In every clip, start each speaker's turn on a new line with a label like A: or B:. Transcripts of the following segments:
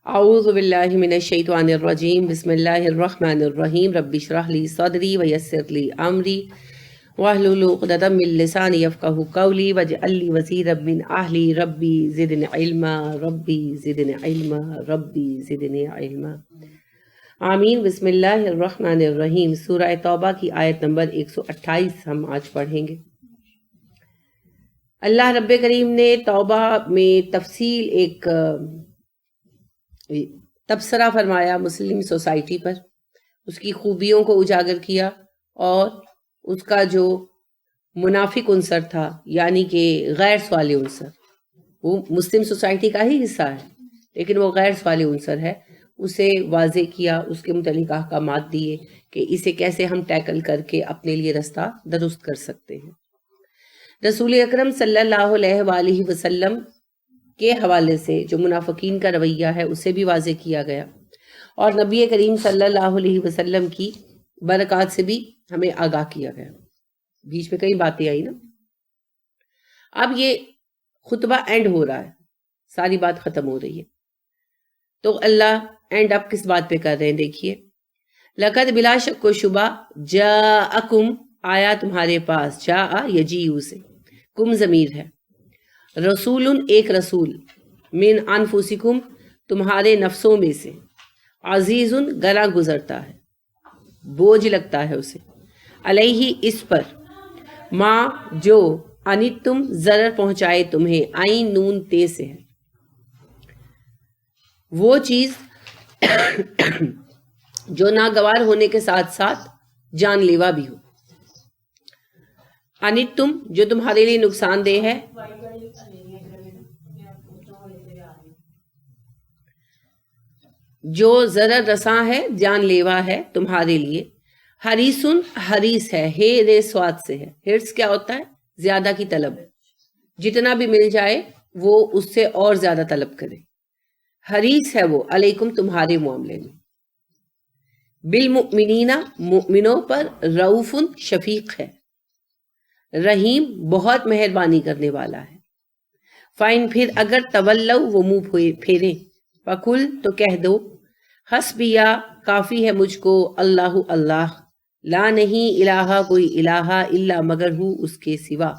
A: اعوذ باللہ من الشیطان الرجیم بسم اللہ الرحمن الرحیم رب اشرح لی صدری ویسر لی امری واحلل عقدۃ من لسانی یفقہوا قولی واجعل لی وزیرا من اہلی ربی زدنی علما ربی زدنی علما ربی زدنی علما آمین۔ بسم اللہ الرحمن الرحیم۔ سورہ توبہ کی آیت نمبر 128 ہم آج پڑھیں گے۔ اللہ رب کریم نے توبہ میں تفصیل ایک تبصرہ فرمایا مسلم سوسائٹی پر، اس کی خوبیوں کو اجاگر کیا اور اس کا جو منافق عنصر تھا یعنی کہ غیر سوالی عنصر، وہ مسلم سوسائٹی کا ہی حصہ ہے لیکن وہ غیر سوالی عنصر ہے، اسے واضح کیا، اس کے متعلق احکامات دیے کہ اسے کیسے ہم ٹیکل کر کے اپنے لیے رستہ درست کر سکتے ہیں۔ رسول اکرم صلی اللہ علیہ وآلہ وسلم کے حوالے سے جو منافقین کا رویہ ہے اسے بھی واضح کیا گیا، اور نبی کریم صلی اللہ علیہ وسلم کی برکات سے بھی ہمیں آگاہ کیا گیا۔ بیچ میں کئی باتیں آئی نا۔ اب یہ خطبہ اینڈ ہو رہا ہے، ساری بات ختم ہو رہی ہے، تو اللہ اینڈ اب کس بات پہ کر رہے ہیں دیکھیے۔ لقد بلا شک و شبہ جاءکم آیا تمہارے پاس، جاء یجیء سے، کم ضمیر ہے، رسول ایک رسول، من انفسکم تمہارے نفسوں میں سے، عزیز گراں گزرتا ہے، بوجھ لگتا ہے اسے، علیہ اس پر، ما جو انتم ضرر پہنچائے تمہیں، عین نون تے سے ہے، وہ چیز جو ناگوار ہونے کے ساتھ ساتھ جان لیوا بھی ہو، انتم جو تمہارے لیے نقصان دہ ہے، جو ضرر رساں ہے، جان لیوا ہے تمہارے لیے، حریصن حریص ہے، ہے رے سواد سے ہے، ہرس کیا ہوتا ہے؟ زیادہ کی طلب، جتنا بھی مل جائے وہ اس سے اور زیادہ طلب کرے، حریص ہے وہ علیکم تمہارے معاملے میں، بالمؤمنین مؤمنوں پر، رؤوف شفیق ہے، رحیم بہت مہربانی کرنے والا ہے۔ فائن پھر اگر تولو وہ منہ پھیرے، فقل تو کہہ دو، حسبیا کافی ہے مجھ کو، اللہ اللہ، لا نہیں الہ کوئی الہ الا مگر ہو اس کے سوا،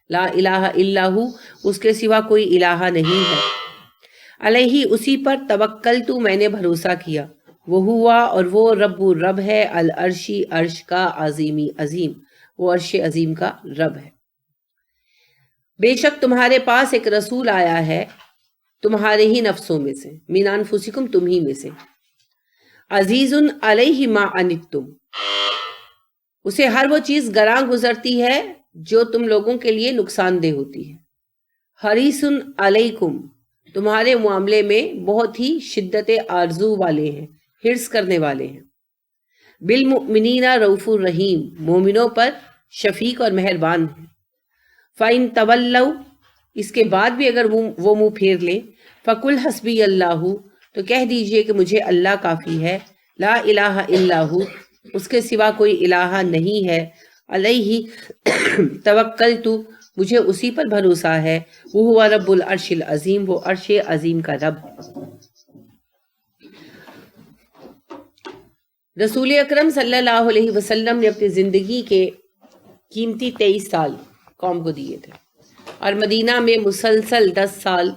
A: لا الہ الا ہو اس کے سوا کوئی الہ نہیں ہے، علیہ اسی پر توکلت میں نے بھروسہ کیا، وہ ہوا اور وہ رب ہے، العرشی عرش کا، عظیمی عظیم وہ عرش عظیم کا رب ہے۔ بے شک تمہارے پاس ایک رسول آیا ہے تمہارے ہی نفسوں میں سے، من انفسکم تم ہی میں سے، عزیز علیہ ما عنتم اسے ہر وہ چیز گراں گزرتی ہے جو تم لوگوں کے لیے نقصان دہ ہوتی ہے، حریص علیکم تمہارے معاملے میں بہت ہی شدت آرزو والے ہیں، حرص کرنے والے ہیں، بالمؤمنین رؤوف الرحیم مومنوں پر شفیق اور مہربان ہے، فَإِن تَوَلَّوْا اس کے بعد بھی اگر وہ منہ پھیر لیں، فَقُلْ حَسْبِيَ اللَّهُ تو کہہ دیجئے کہ مجھے اللہ کافی ہے، لا الہ الا ہو اس کے سوا کوئی الہ نہیں ہے، علیہ توکلت مجھے اسی پر بھروسہ ہے، وہ ہوا رب العرش العظیم وہ عرش عظیم کا رب۔ رسول اکرم صلی اللہ علیہ وسلم نے اپنی زندگی کے قیمتی 23 سال قوم کو دیے تھے، اور مدینہ میں مسلسل 10 سال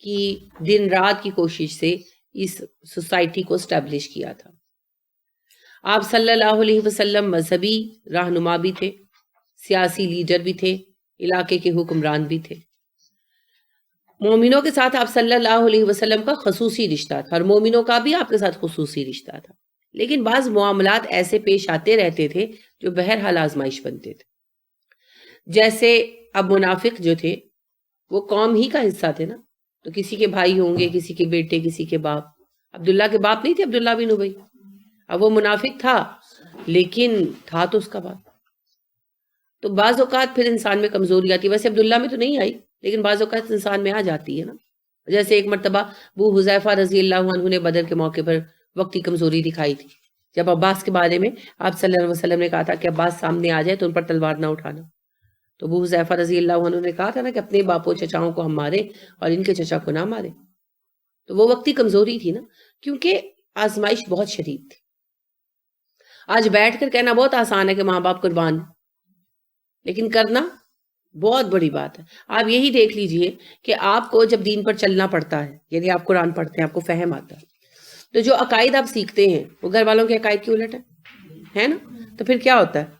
A: کی دن رات کی کوشش سے اس سوسائٹی کو اسٹیبلش کیا تھا۔ آپ صلی اللہ علیہ وسلم مذہبی رہنما بھی تھے، سیاسی لیڈر بھی تھے، علاقے کے حکمران بھی تھے۔ مومنوں کے ساتھ آپ صلی اللہ علیہ وسلم کا خصوصی رشتہ تھا، اور مومنوں کا بھی آپ کے ساتھ خصوصی رشتہ تھا، لیکن بعض معاملات ایسے پیش آتے رہتے تھے جو بہرحال آزمائش بنتے تھے۔ جیسے اب منافق جو تھے وہ قوم ہی کا حصہ تھے نا، تو کسی کے بھائی ہوں گے، کسی کے بیٹے، کسی کے باپ۔ عبداللہ کے باپ نہیں تھے عبداللہ بن ابی، اب وہ منافق تھا لیکن تھا تو اس کا باپ۔ تو بعض اوقات پھر انسان میں کمزوری آتی ہے، ویسے عبداللہ میں تو نہیں آئی لیکن بعض اوقات انسان میں آ جاتی ہے نا۔ جیسے ایک مرتبہ ابو حذیفہ رضی اللہ عنہ نے بدر کے موقع پر وقتی کمزوری دکھائی تھی، جب عباس کے بارے میں آپ صلی اللہ علیہ وسلم نے کہا تھا کہ عباس سامنے آ جائے تو ان پر تلوار نہ اٹھانا، تو ابو حذیفہ رضی اللہ عنہ نے کہا تھا نا کہ اپنے باپوں چچاؤں کو ہم مارے اور ان کے چچا کو نہ مارے، تو وہ وقتی کمزوری تھی نا، کیونکہ آزمائش بہت شدید تھی. آج بیٹھ کر کہنا بہت آسان ہے کہ ماں باپ قربان، لیکن کرنا بہت بڑی بات ہے. آپ یہی دیکھ لیجئے کہ آپ کو جب دین پر چلنا پڑتا ہے، یعنی آپ قرآن پڑھتے ہیں، آپ کو فہم آتا ہے، تو جو عقائد آپ سیکھتے ہیں وہ گھر والوں کے عقائد کی الٹ ہے نا. تو پھر کیا ہوتا ہے؟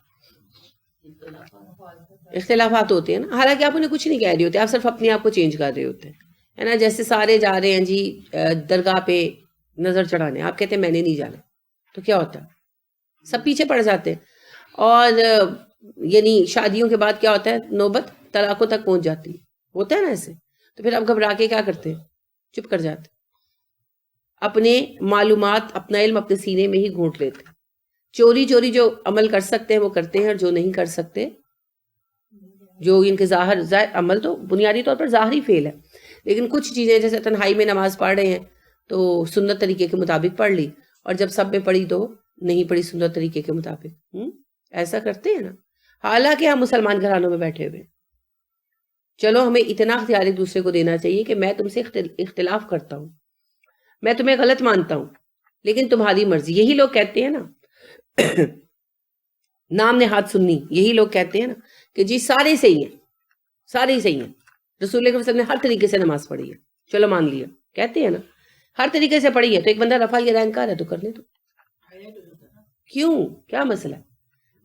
A: اختلافات ہوتے ہیں نا. حالانکہ آپ انہیں کچھ نہیں کہہ رہے ہوتے، آپ صرف اپنے آپ کو چینج کر رہے ہوتے ہیں، ہے نا. جیسے سارے جا رہے ہیں جی درگاہ پہ نظر چڑھانے، آپ کہتے ہیں میں نے نہیں جانا، تو کیا ہوتا ہے؟ سب پیچھے پڑ جاتے ہیں. اور یعنی شادیوں کے بعد کیا ہوتا ہے؟ نوبت طلاقوں تک پہنچ جاتی ہے. ہوتا ہے نا ایسے. تو پھر اب گھبرا کے کیا کرتے ہیں؟ چپ کر جاتے، اپنے معلومات، اپنا علم اپنے سینے میں ہی گھونٹ لیتے. چوری چوری جو عمل کر سکتے ہیں وہ کرتے ہیں، اور جو نہیں کر سکتے، جو ان کے ظاہر عمل تو بنیادی طور پر ظاہری فعل ہے، لیکن کچھ چیزیں جیسے تنہائی میں نماز پڑھ رہے ہیں تو سنت طریقے کے مطابق پڑھ لی، اور جب سب میں پڑھی تو نہیں پڑھی سنت طریقے کے مطابق. ایسا کرتے ہیں نا. حالانکہ ہم مسلمان گھرانوں میں بیٹھے ہوئے. چلو ہمیں اتنا اختیار ایک دوسرے کو دینا چاہیے کہ میں تم سے اختلاف کرتا ہوں، میں تمہیں غلط مانتا ہوں، لیکن تمہاری مرضی. یہی لوگ کہتے ہیں نا نام نہاد سنی، یہی لوگ کہتے ہیں نا کہ جی سارے صحیح ہیں، سارے ہی صحیح ہیں، رسول اللہ صلی اللہ علیہ وسلم نے ہر طریقے سے نماز پڑھی ہے، چلو مان لیا. کہتے ہیں نا ہر طریقے سے پڑھی ہے، تو ایک بندہ رفع یہ انکار ہے تو کرنے دو. کیوں؟ کیا مسئلہ ہے؟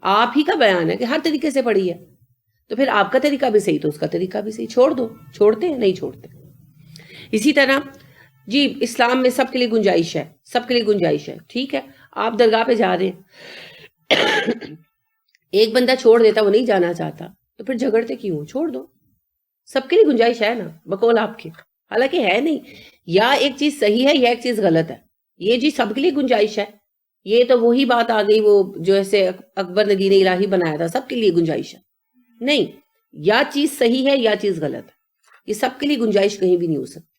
A: آپ ہی کا بیان ہے کہ ہر طریقے سے پڑھی ہے، تو پھر آپ کا طریقہ بھی صحیح تو اس کا طریقہ بھی صحیح. چھوڑ دو. چھوڑتے ہیں؟ نہیں چھوڑتے. اسی طرح جی اسلام میں سب کے لیے گنجائش ہے، سب کے لیے گنجائش ہے. ٹھیک ہے، آپ درگاہ پہ جا رہے ہیں، ایک بندہ چھوڑ دیتا، وہ نہیں جانا چاہتا، تو پھر جھگڑتے کیوں؟ چھوڑ دو. سب کے لیے گنجائش ہے نا بقول آپ کے. حالانکہ ہے نہیں، یا ایک چیز صحیح ہے یا ایک چیز غلط ہے. یہ جی سب کے لیے گنجائش ہے، یہ تو وہی بات آ گئی وہ جو ایسے اکبر نے دین الہی بنایا تھا، سب کے لیے گنجائش ہے. نہیں، یا چیز صحیح ہے یا چیز غلط ہے. یہ سب کے لیے گنجائش کہیں بھی نہیں ہو سکتی.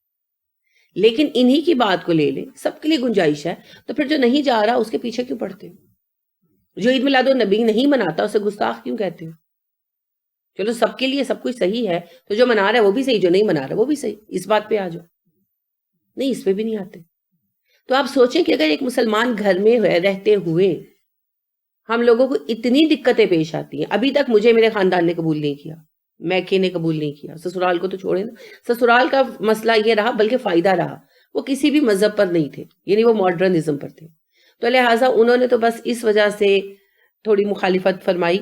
A: لیکن انہی کی بات کو لے لیں، سب کے لیے گنجائش ہے، تو پھر جو نہیں جا رہا اس کے پیچھے کیوں پڑتے ہیں؟ جو عید میلاد النبی نہیں مناتا اسے گستاخ کیوں کہتے ہیں؟ چلو سب کے لیے سب کچھ صحیح ہے، تو جو منا رہا ہے وہ بھی صحیح، جو نہیں منا رہا وہ بھی صحیح. اس بات پہ آ جاؤ. نہیں، اس پہ بھی نہیں آتے. تو آپ سوچیں کہ اگر ایک مسلمان گھر میں رہتے ہوئے ہم لوگوں کو اتنی دقتیں پیش آتی ہیں. ابھی تک مجھے میرے خاندان نے قبول نہیں کیا، میکے نے قبول نہیں کیا، سسرال کو تو چھوڑے نا. سسرال کا مسئلہ یہ رہا، بلکہ فائدہ رہا، وہ کسی بھی مذہب پر نہیں تھے، یعنی وہ ماڈرنزم پر تھے. تو لہٰذا انہوں نے تو بس اس وجہ سے تھوڑی مخالفت فرمائی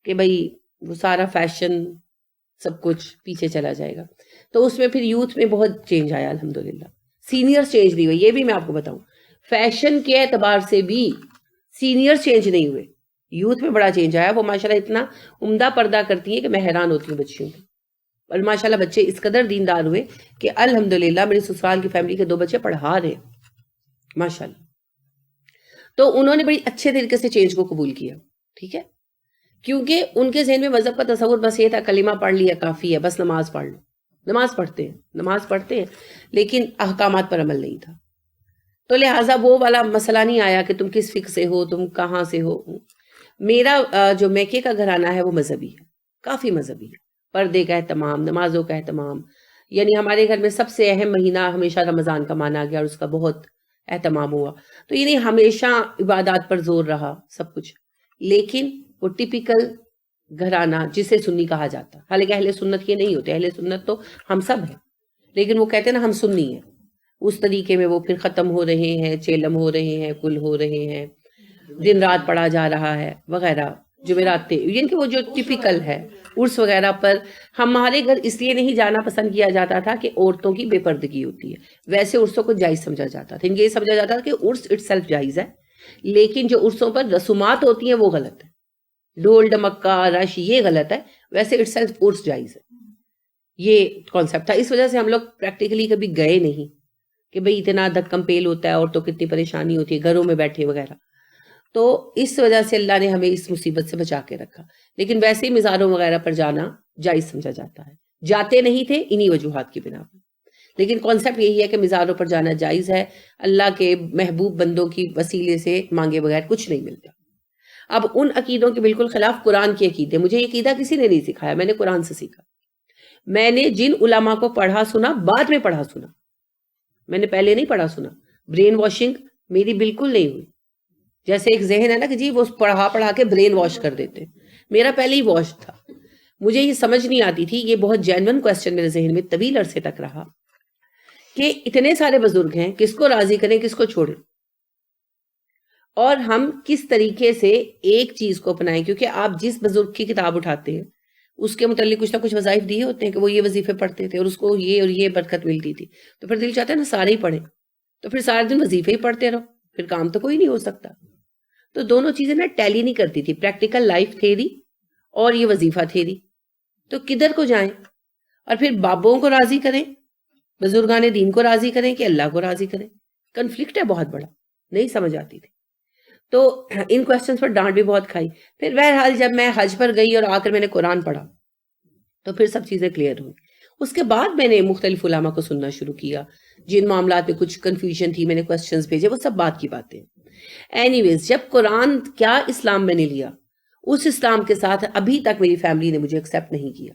A: کہ بھئی وہ سارا فیشن سب کچھ پیچھے چلا جائے گا. تو اس میں پھر یوتھ میں بہت چینج آیا الحمدللہ. سینئر چینج نہیں ہوئے، یہ بھی میں آپ کو بتاؤں. فیشن کے اعتبار سے بھی سینئر چینج نہیں ہوئے، یوتھ میں بڑا چینج آیا. وہ ماشاءاللہ اتنا عمدہ پردہ کرتی ہیں کہ میں حیران ہوتی ہوں بچیوں کو. اور ماشاءاللہ بچے اس قدر دیندار ہوئے کہ الحمدللہ میری سسرال کی فیملی کے 2 بچے پڑھا رہے ہیں ماشاءاللہ. تو انہوں نے بڑی اچھے طریقے سے چینج کو قبول کیا. ٹھیک ہے، کیونکہ ان کے ذہن میں مذہب کا تصور بس یہ تھا کلمہ پڑھ لیا کافی ہے، بس نماز پڑھ لو. نماز پڑھتے ہیں لیکن احکامات پر عمل نہیں تھا. تو لہٰذا وہ والا مسئلہ نہیں آیا کہ تم کس فقہ سے ہو، تم کہاں سے ہو. میرا جو میکے کا گھرانہ ہے وہ مذہبی ہے، کافی مذہبی ہے. پردے کا اہتمام، نمازوں کا اہتمام، یعنی ہمارے گھر میں سب سے اہم مہینہ ہمیشہ رمضان کا مانا گیا اور اس کا بہت اہتمام ہوا. تو یعنی ہمیشہ عبادات پر زور رہا سب کچھ. لیکن وہ ٹپیکل گھرانہ جسے سنی کہا جاتا، حالانکہ اہل سنت یہ نہیں ہوتے. اہل سنت تو ہم سب ہیں، لیکن وہ کہتے ہیں نا ہم سنی ہیں، اس طریقے میں وہ پھر ختم ہو رہے ہیں، چیلم ہو رہے ہیں، کل ہو رہے ہیں، دن رات پڑھا جا رہا ہے وغیرہ. جمعرات یعنی کہ وہ جو ٹپیکل ہے عرس وغیرہ پر ہمارے گھر اس لیے نہیں جانا پسند کیا جاتا تھا کہ عورتوں کی بے پردگی ہوتی ہے. ویسے عرسوں کو جائز سمجھا جاتا تھا. یہ سمجھا جاتا تھا کہ عرس اٹ سیلف جائز ہے، لیکن جو عرسوں پر رسومات ہوتی ہیں وہ غلط ہے. ڈھول ڈمکا رش یہ غلط ہے، ویسے اٹ سیلف عرس جائز ہے. یہ کانسیپٹ تھا. اس وجہ سے ہم لوگ پریکٹیکلی کبھی گئے نہیں کہ بھئی اتنا دھکم پیل ہوتا ہے، عورتوں کو کتنی پریشانی ہوتی ہے گھروں میں بیٹھے وغیرہ. تو اس وجہ سے اللہ نے ہمیں اس مصیبت سے بچا کے رکھا. لیکن ویسے ہی مزاروں وغیرہ پر جانا جائز سمجھا جاتا ہے. جاتے نہیں تھے انہی وجوہات کی بنا پر، لیکن کانسیپٹ یہی ہے کہ مزاروں پر جانا جائز ہے. اللہ کے محبوب بندوں کی وسیلے سے مانگے بغیر کچھ نہیں ملتا. اب ان عقیدوں کے بالکل خلاف قرآن کے عقیدے. مجھے یہ عقیدہ کسی نے نہیں سکھایا، میں نے قرآن سے سیکھا. میں نے جن علماء کو پڑھا سنا بعد میں پڑھا سنا، میں نے پہلے نہیں پڑھا سنا. برین واشنگ میری بالکل نہیں ہوئی. جیسے ایک ذہن ہے نا کہ جی وہ پڑھا کے برین واش کر دیتے, میرا پہلے ہی واش تھا. مجھے یہ سمجھ نہیں آتی تھی, یہ بہت جینون کوسچن میرے ذہن میں طویل عرصے تک رہا کہ اتنے سارے بزرگ ہیں, کس کو راضی کریں کس کو چھوڑیں, اور ہم کس طریقے سے ایک چیز کو اپنائیں. کیونکہ آپ جس بزرگ کی کتاب اٹھاتے ہیں اس کے متعلق کچھ نہ کچھ وظائف دیے ہوتے ہیں کہ وہ یہ وظیفے پڑھتے تھے اور اس کو یہ اور یہ برکت ملتی تھی, تو پھر دل چاہتا ہے نا سارے ہی پڑھیں, تو پھر سارے دن وظیفے ہی پڑھتے رہو, پھر کام تو کوئی نہیں ہو سکتا. تو دونوں چیزیں نا ٹیلی نہیں کرتی تھی, پریکٹیکل لائف تھیری اور یہ وظیفہ تھیری. تو کدھر کو جائیں, اور پھر بابوں کو راضی کریں, بزرگان دین کو راضی کریں کہ اللہ کو راضی کریں. کنفلکٹ ہے بہت بڑا, نہیں سمجھ آتی تھی. تو ان کوسچنز پر ڈانٹ بھی بہت کھائی. پھر بہرحال جب میں حج پر گئی اور آ کر میں نے قرآن پڑھا تو پھر سب چیزیں کلیئر ہوئی. اس کے بعد میں نے مختلف علماء کو سننا شروع کیا, جن معاملات میں کچھ کنفیوژن تھی میں نے کوسچنز بھیجے, وہ سب بات کی باتیں. اینی ویز, جب قرآن کیا اسلام میں نے لیا, اس اسلام کے ساتھ ابھی تک میری فیملی نے مجھے ایکسیپٹ نہیں کیا.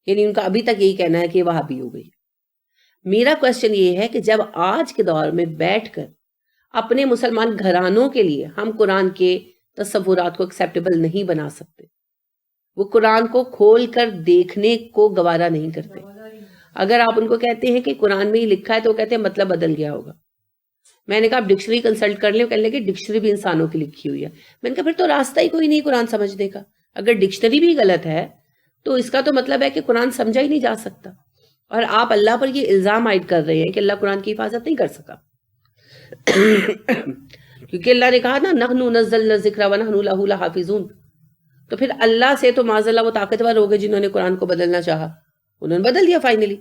A: یعنی ان کا ابھی تک یہی کہنا ہے کہ وہابی ہو گئی. میرا کوسچن یہ ہے کہ جب آج کے دور میں بیٹھ کر اپنے مسلمان گھرانوں کے لیے ہم قرآن کے تصورات کو ایکسیپٹیبل نہیں بنا سکتے, وہ قرآن کو کھول کر دیکھنے کو گوارا نہیں کرتے. اگر آپ ان کو کہتے ہیں کہ قرآن میں ہی لکھا ہے تو وہ کہتے ہیں مطلب بدل گیا ہوگا. میں نے کہا آپ ڈکشنری کنسلٹ کر لیں, کہنے لگے ڈکشنری بھی انسانوں کی لکھی ہوئی ہے. میں نے کہا پھر تو راستہ ہی کوئی نہیں قرآن سمجھنے کا. اگر ڈکشنری بھی غلط ہے تو اس کا تو مطلب ہے کہ قرآن سمجھا ہی نہیں جا سکتا, اور آپ اللہ پر یہ الزام عائد کر رہے ہیں کہ اللہ قرآن کی حفاظت نہیں کر سکا. کیونکہ اللہ نے کہا نا نحن نزلنا الذکر ونحن لہ لحافظون, تو پھر اللہ سے تو معاذ اللہ وہ طاقتور ہو گئے جنہوں نے قرآن کو بدلنا چاہا, انہوں نے بدل دیا فائنلی.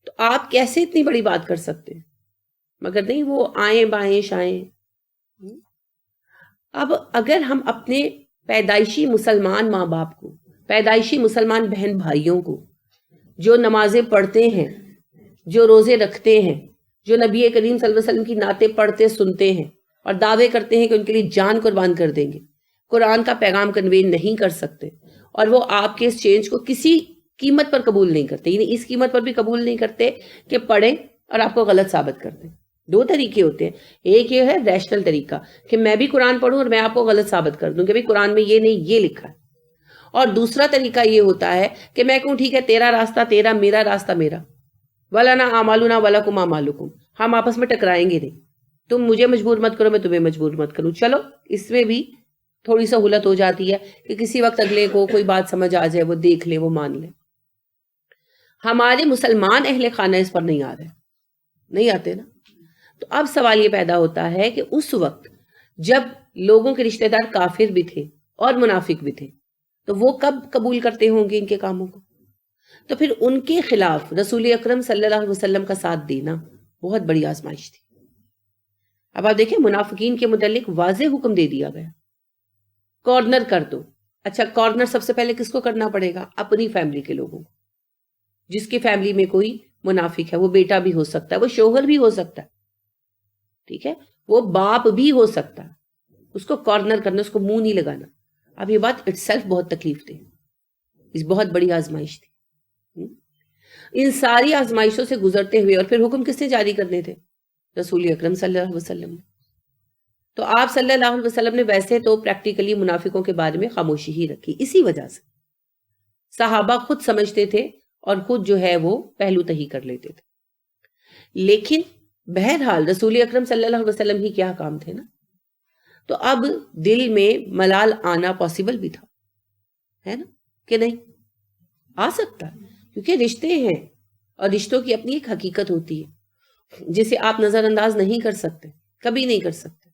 A: تو آپ کیسے اتنی بڑی بات کر سکتے ہیں؟ مگر نہیں, وہ آئیں بائیں شائیں. اب اگر ہم اپنے پیدائشی مسلمان ماں باپ کو, پیدائشی مسلمان بہن بھائیوں کو, جو نمازیں پڑھتے ہیں, جو روزے رکھتے ہیں, جو نبی کریم صلی اللہ علیہ وسلم کی نعتیں پڑھتے سنتے ہیں اور دعوے کرتے ہیں کہ ان کے لیے جان قربان کر دیں گے, قرآن کا پیغام کنوے نہیں کر سکتے, اور وہ آپ کے اس چینج کو کسی قیمت پر قبول نہیں کرتے, یعنی اس قیمت پر بھی قبول نہیں کرتے کہ پڑھیں اور آپ کو غلط ثابت کر دیں. دو طریقے ہوتے ہیں, ایک یہ ہے ریشنل طریقہ کہ میں بھی قرآن پڑھوں اور میں آپ کو غلط ثابت کر دوں کہ بھائی قرآن میں یہ نہیں یہ لکھا ہے, اور دوسرا طریقہ یہ ہوتا ہے کہ میں کہوں ٹھیک ہے تیرا راستہ تیرا, میرا راستہ میرا, وَلَنَا أَعْمَالُنَا وَلَكُمْ أَعْمَالُكُمْ, ہم آپس میں ٹکرائیں گے نہیں, تم مجھے مجبور مت کرو میں تمہیں مجبور مت کروں. چلو اس میں بھی تھوڑی سہولت ہو جاتی ہے کہ کسی وقت اگلے کو کوئی بات سمجھ آ جائے, وہ دیکھ لے, وہ مان لے. ہمارے مسلمان اہل خانہ اس پر نہیں آ رہے, نہیں آتے نا. تو اب سوال یہ پیدا ہوتا ہے کہ اس وقت جب لوگوں کے رشتہ دار کافر بھی تھے اور منافق بھی تھے, تو وہ کب قبول کرتے ہوں گے ان کے کاموں کو؟ تو پھر ان کے خلاف رسول اکرم صلی اللہ علیہ وسلم کا ساتھ دینا بہت بڑی آزمائش تھی. اب آپ دیکھیں منافقین کے متعلق واضح حکم دے دیا گیا, کارنر کر دو. اچھا کارنر سب سے پہلے کس کو کرنا پڑے گا؟ اپنی فیملی کے لوگوں کو. جس کی فیملی میں کوئی منافق ہے, وہ بیٹا بھی ہو سکتا ہے, وہ شوہر بھی ہو سکتا ہے, ٹھیک ہے, وہ باپ بھی ہو سکتا ہے, اس کو کارنر کرنا, اس کو منہ نہیں لگانا. اب یہ بات اٹ سیلف بہت تکلیف دے, اس بہت بڑی آزمائش تھی. ان ساری آزمائشوں سے گزرتے ہوئے, اور پھر حکم کس نے جاری کرنے تھے؟ رسول اکرم صلی اللہ علیہ وسلم نے. تو آپ صلی اللہ علیہ وسلم نے ویسے تو پریکٹیکلی منافقوں کے بارے میں خاموشی ہی رکھی. اسی وجہ سے صحابہ خود سمجھتے تھے اور خود جو ہے وہ پہلو تہی کر لیتے تھے. لیکن بہرحال رسول اکرم صلی اللہ علیہ وسلم ہی کیا کام تھے نا, تو اب دل میں ملال آنا پاسبل بھی تھا, ہے نا, کہ نہیں آ سکتا, کیونکہ رشتے ہیں اور رشتوں کی اپنی ایک حقیقت ہوتی ہے جسے آپ نظر انداز نہیں کر سکتے, کبھی نہیں کر سکتے.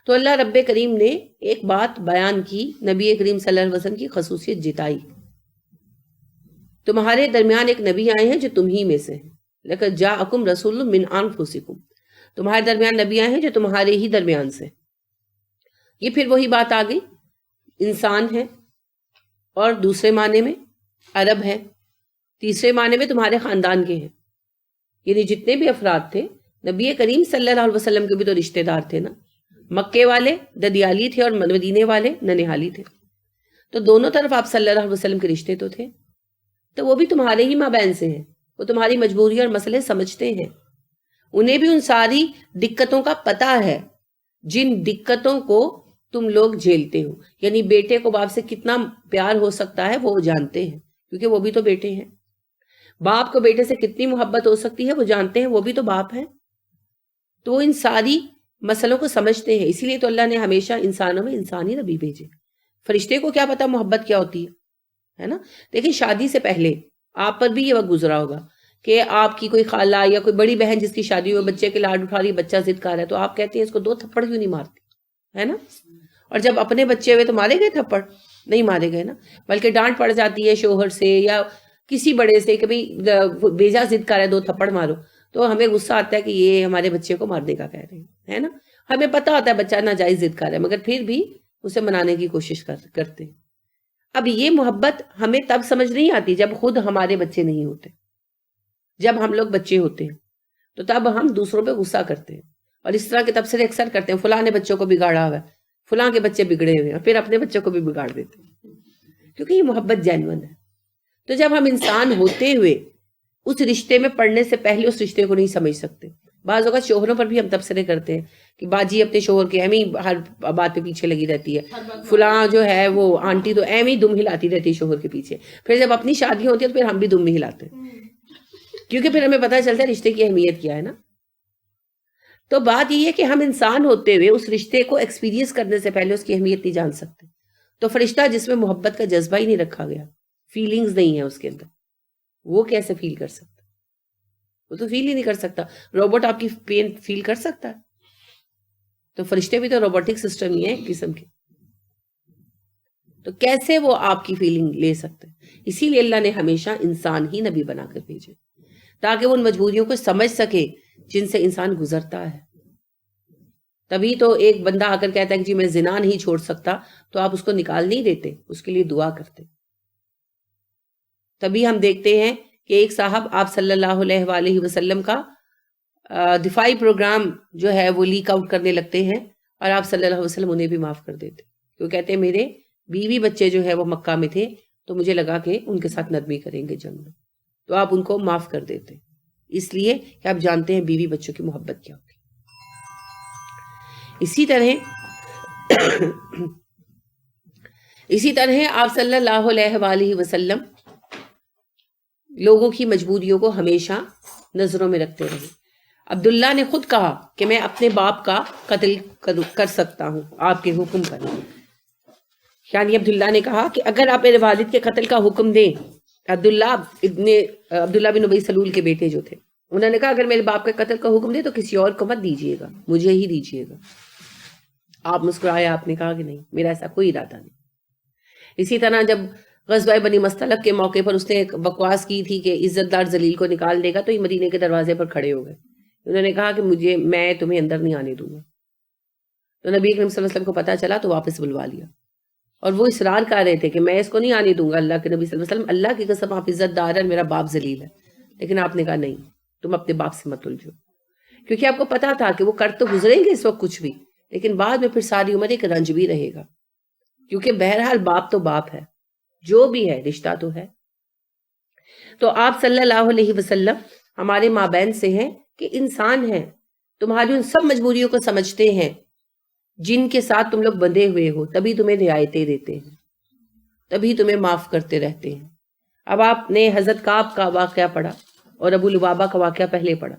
A: تو اللہ رب کریم نے ایک بات بیان کی, نبی کریم صلی اللہ علیہ وسلم کی خصوصیت جتائی. تمہارے درمیان ایک نبی آئے ہیں جو تم ہی میں سے ہیں, لَقَدْ جَاءَكُمْ رَسُولٌ مِّنْ أَنفُسِكُمْ, تمہارے درمیان نبی آئے ہیں جو تمہارے ہی درمیان سے. یہ پھر وہی بات آ گئی, انسان ہے, اور دوسرے معنی میں عرب ہے, تیسرے معنی میں تمہارے خاندان کے ہیں. یعنی جتنے بھی افراد تھے, نبی کریم صلی اللہ علیہ وسلم کے بھی تو رشتہ دار تھے نا. مکے والے ددیالی تھے اور مدینے والے ننہالی تھے, تو دونوں طرف آپ صلی اللہ علیہ وسلم کے رشتے تو تھے, تو وہ بھی تمہارے ہی مابین سے ہیں. وہ تمہاری مجبوری اور مسئلے سمجھتے ہیں، انہیں بھی ان ساری دقتوں کا پتہ ہے جن دقتوں کو تم لوگ جھیلتے ہو. یعنی بیٹے کو باپ سے کتنا پیار ہو سکتا ہے وہ جانتے ہیں، کیونکہ وہ بھی تو بیٹے ہیں. باپ کو بیٹے سے کتنی محبت ہو سکتی ہے وہ جانتے ہیں، وہ بھی تو باپ ہیں. تو وہ ان ساری مسئلوں کو سمجھتے ہیں. اسی لیے تو اللہ نے ہمیشہ انسانوں میں انسانی نبی بھیجے. فرشتے کو کیا پتا محبت کیا ہوتی ہے نا. لیکن شادی سے پہلے آپ پر بھی یہ وقت گزرا ہوگا کہ آپ کی کوئی خالہ یا کوئی بڑی بہن جس کی شادی ہوئی بچے کے لاڈ اٹھا رہی، بچہ ضد کر رہا ہے، تو آپ کہتے ہیں اس کو 2 تھپڑ کیوں نہیں مارتے، ہے نا. اور جب اپنے بچے ہوئے تو مارے گئے تھپڑ؟ نہیں مارے گئے نا، بلکہ ڈانٹ پڑ جاتی ہے شوہر سے یا کسی بڑے سے کہ بھئی بیجا ضد کر رہا ہے 2 تھپڑ مارو، تو ہمیں غصہ آتا ہے کہ یہ ہمارے بچے کو مارنے کا کہہ رہے ہیں، ہے نا. ہمیں پتہ ہوتا ہے بچہ ناجائز ضد کر رہا ہے، مگر پھر بھی اسے منانے کی کوشش کرتے ہیں. اب یہ محبت ہمیں تب سمجھ نہیں آتی جب خود ہمارے بچے نہیں ہوتے. جب ہم لوگ بچے ہوتے ہیں تو تب ہم دوسروں پہ غصہ کرتے ہیں اور اس طرح کے تبصرے اکثر کرتے ہیں، فلاں نے بچوں کو بگاڑا ہوا ہے، فلاں کے بچے بگڑے ہوئے ہیں، اور پھر اپنے بچوں کو بھی بگاڑ دیتے ہیں، کیونکہ یہ محبت جینون ہے. تو جب ہم انسان ہوتے ہوئے اس رشتے میں پڑنے سے پہلے اس رشتے کو نہیں سمجھ سکتے. بعض اوقات شوہروں پر بھی ہم تبصرے کرتے ہیں کہ باجی اپنے شوہر کے ایویں ہر بات پہ پیچھے لگی رہتی ہے، فلاں جو ہے وہ آنٹی تو ایویں دم ہلاتی رہتی ہے شوہر کے پیچھے. پھر جب اپنی شادی ہوتی ہے تو پھر ہم بھی دم نہیں ہلاتے، کیونکہ پھر ہمیں پتہ چلتا ہے رشتے کی اہمیت کیا ہے نا. تو بات یہ ہے کہ ہم انسان ہوتے ہوئے اس رشتے کو ایکسپیرینس کرنے سے پہلے اس کی اہمیت نہیں جان سکتے. تو فرشتہ جس میں محبت کا جذبہ ہی نہیں رکھا گیا، فیلنگز نہیں ہے اس کے اندر، وہ کیسے فیل کر سکتا؟ وہ تو فیل ہی نہیں کر سکتا. روبوٹ آپ کی پین فیل کر سکتا ہے؟ تو فرشتے بھی تو روبوٹک سسٹم ہی ہے ایک قسم کے، تو کیسے وہ آپ کی فیلنگ لے سکتے؟ اسی لیے اللہ نے ہمیشہ انسان ہی نبی بنا کر بھیجے تاکہ وہ ان مجبوریوں کو سمجھ سکے جن سے انسان گزرتا ہے. تبھی تو ایک بندہ آ کر کہتا ہے کہ جی میں زنا نہیں چھوڑ سکتا، تو آپ اس کو نکال نہیں دیتے، اس کے لیے دعا کرتے. تبھی ہم دیکھتے ہیں کہ ایک صاحب آپ صلی اللہ علیہ وآلہ وسلم کا دفاعی پروگرام جو ہے وہ لیک آؤٹ کرنے لگتے ہیں، اور آپ صلی اللہ علیہ وسلم انہیں بھی معاف کر دیتے. وہ کہتے ہیں میرے بیوی بچے جو ہے وہ مکہ میں تھے تو مجھے لگا کہ ان کے ساتھ نرمی کریں گے جنگ میں، تو آپ ان کو معاف کر دیتے، اس لیے کہ آپ جانتے ہیں بیوی بچوں کی محبت کیا ہوتی. اسی طرح آپ صلی اللہ علیہ وآلہ وسلم لوگوں کی مجبوریوں کو ہمیشہ نظروں میں رکھتے رہے. عبداللہ نے خود کہا کہ میں اپنے باپ کا قتل کر سکتا ہوں آپ کے حکم پر. یعنی عبداللہ نے کہا کہ اگر آپ میرے والد کے قتل کا حکم دیں. عبداللہ بن ابی سلول کے بیٹے جو تھے، انہوں نے کہا اگر میرے باپ کے قتل کا حکم دیں تو کسی اور کو مت دیجیے گا، مجھے ہی دیجیے گا. آپ مسکرائے، آپ نے کہا کہ نہیں، میرا ایسا کوئی ارادہ نہیں. اسی طرح جب غزوہ بنی مستلق کے موقع پر اس نے ایک بکواس کی تھی کہ عزت دار ذلیل کو نکال دے گا، تو یہ مدینے کے دروازے پر کھڑے ہو گئے. انہوں نے کہا کہ میں تمہیں اندر نہیں آنے دوں گا. تو نبی اکرم صلی اللہ علیہ وسلم کو پتا چلا تو واپس بلوا لیا، اور وہ اصرار کر رہے تھے کہ میں اس کو نہیں آنے دوں گا. اللہ کے نبی صلی اللہ علیہ وسلم، اللہ کی قسم آپ عزت دار ہیں، میرا باپ ذلیل ہے. لیکن آپ نے کہا نہیں، تم اپنے باپ سے مت الجھو، کیونکہ آپ کو پتا تھا کہ وہ کر تو گزریں گے اس وقت کچھ بھی، لیکن بعد میں پھر ساری عمر ایک رنج بھی رہے گا، کیونکہ بہرحال باپ تو باپ ہے، جو بھی ہے رشتہ تو ہے. تو آپ صلی اللہ علیہ وسلم ہمارے مابین سے ہیں کہ انسان ہیں، تمہاری ان سب مجبوریوں کو سمجھتے ہیں جن کے ساتھ تم لوگ بندھے ہوئے ہو، تبھی تمہیں رعایتیں دیتے ہیں، تبھی تمہیں معاف کرتے رہتے ہیں. اب آپ نے حضرت کعب کا واقعہ پڑھا اور ابو لبابہ کا واقعہ پہلے پڑھا.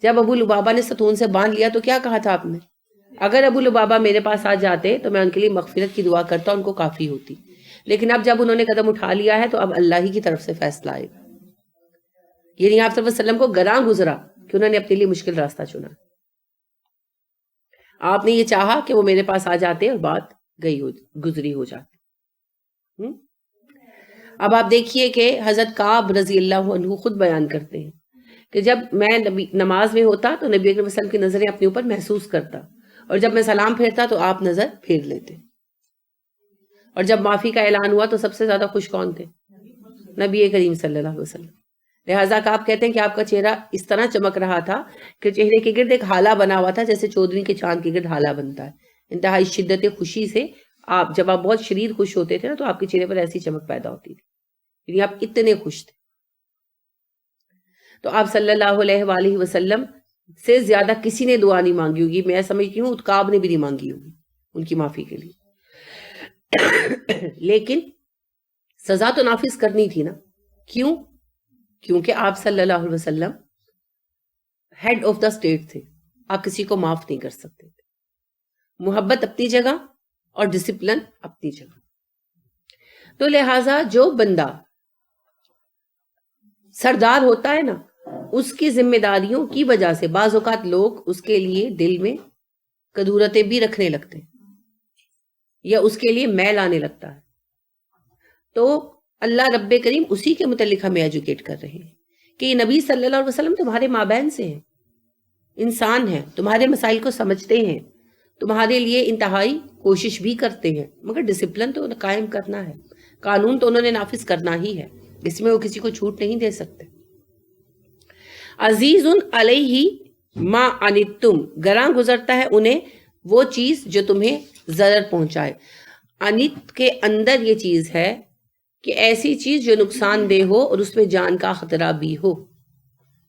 A: جب ابو لبابہ نے ستون سے باندھ لیا تو کیا کہا تھا آپ نے؟ اگر ابو لبابہ میرے پاس آ جاتے تو میں ان کے لیے مغفرت کی دعا کرتا، ان کو کافی ہوتی. لیکن اب جب انہوں نے قدم اٹھا لیا ہے تو اب اللہ ہی کی طرف سے فیصلہ آئے گا. یعنی آپ صلی اللہ علیہ وسلم کو گراں گزرا کہ انہوں نے اپنے لیے مشکل راستہ چنا. آپ نے یہ چاہا کہ وہ میرے پاس آ جاتے اور بات گزری ہو جاتی. اب آپ دیکھیے کہ حضرت کعب رضی اللہ عنہ خود بیان کرتے ہیں کہ جب میں نماز میں ہوتا تو نبی اکرم صلی اللہ علیہ وسلم کی نظریں اپنے اوپر محسوس کرتا، اور جب میں سلام پھیرتا تو آپ نظر پھیر لیتے. اور جب معافی کا اعلان ہوا تو سب سے زیادہ خوش کون تھے؟ نبی کریم صلی اللہ علیہ وسلم. لہٰذا آپ کہتے ہیں کہ آپ کا چہرہ اس طرح چمک رہا تھا کہ چہرے کے گرد ایک ہالہ بنا ہوا تھا، جیسے چودھویں کے چاند کے گرد ہالہ بنتا ہے. انتہائی شدت خوشی سے آپ جب آپ بہت شدید خوش ہوتے تھے نا تو آپ کے چہرے پر ایسی چمک پیدا ہوتی تھی، یعنی آپ اتنے خوش تھے. تو آپ صلی اللہ علیہ وآلہ وسلم سے زیادہ کسی نے دعا نہیں مانگی ہوگی. میں سمجھتی ہوں اتقاب نے بھی نہیں مانگی ہوگی ان کی معافی کے لیے. لیکن سزا تو نافذ کرنی تھی نا. کیوں؟ کیونکہ آپ صلی اللہ علیہ وسلم ہیڈ آف دا اسٹیٹ تھے. آپ کسی کو معاف نہیں کر سکتے تھے. محبت اپنی جگہ اور ڈسپلن اپنی جگہ. تو لہٰذا جو بندہ سردار ہوتا ہے نا، اس کی ذمہ داریوں کی وجہ سے بعض اوقات لوگ اس کے لیے دل میں کدورتیں بھی رکھنے لگتے ہیں یا اس کے لیے میل آنے لگتا ہے. تو اللہ رب کریم اسی کے متعلق ہمیں ایجوکیٹ کر رہے ہیں کہ یہ نبی صلی اللہ علیہ وسلم تمہارے مابین سے ہیں، انسان ہیں، تمہارے مسائل کو سمجھتے ہیں، تمہارے لیے انتہائی کوشش بھی کرتے ہیں، مگر ڈسپلن تو قائم کرنا ہے. قانون تو انہوں نے نافذ کرنا ہی ہے، اس میں وہ کسی کو چھوٹ نہیں دے سکتے. عزیز علیہ ما عنتم، گراں گزرتا ہے انہیں وہ چیز جو تمہیں ضرر پہنچائے. انت کے اندر یہ چیز ہے کہ ایسی چیز جو نقصان دہ ہو اور اس میں جان کا خطرہ بھی ہو،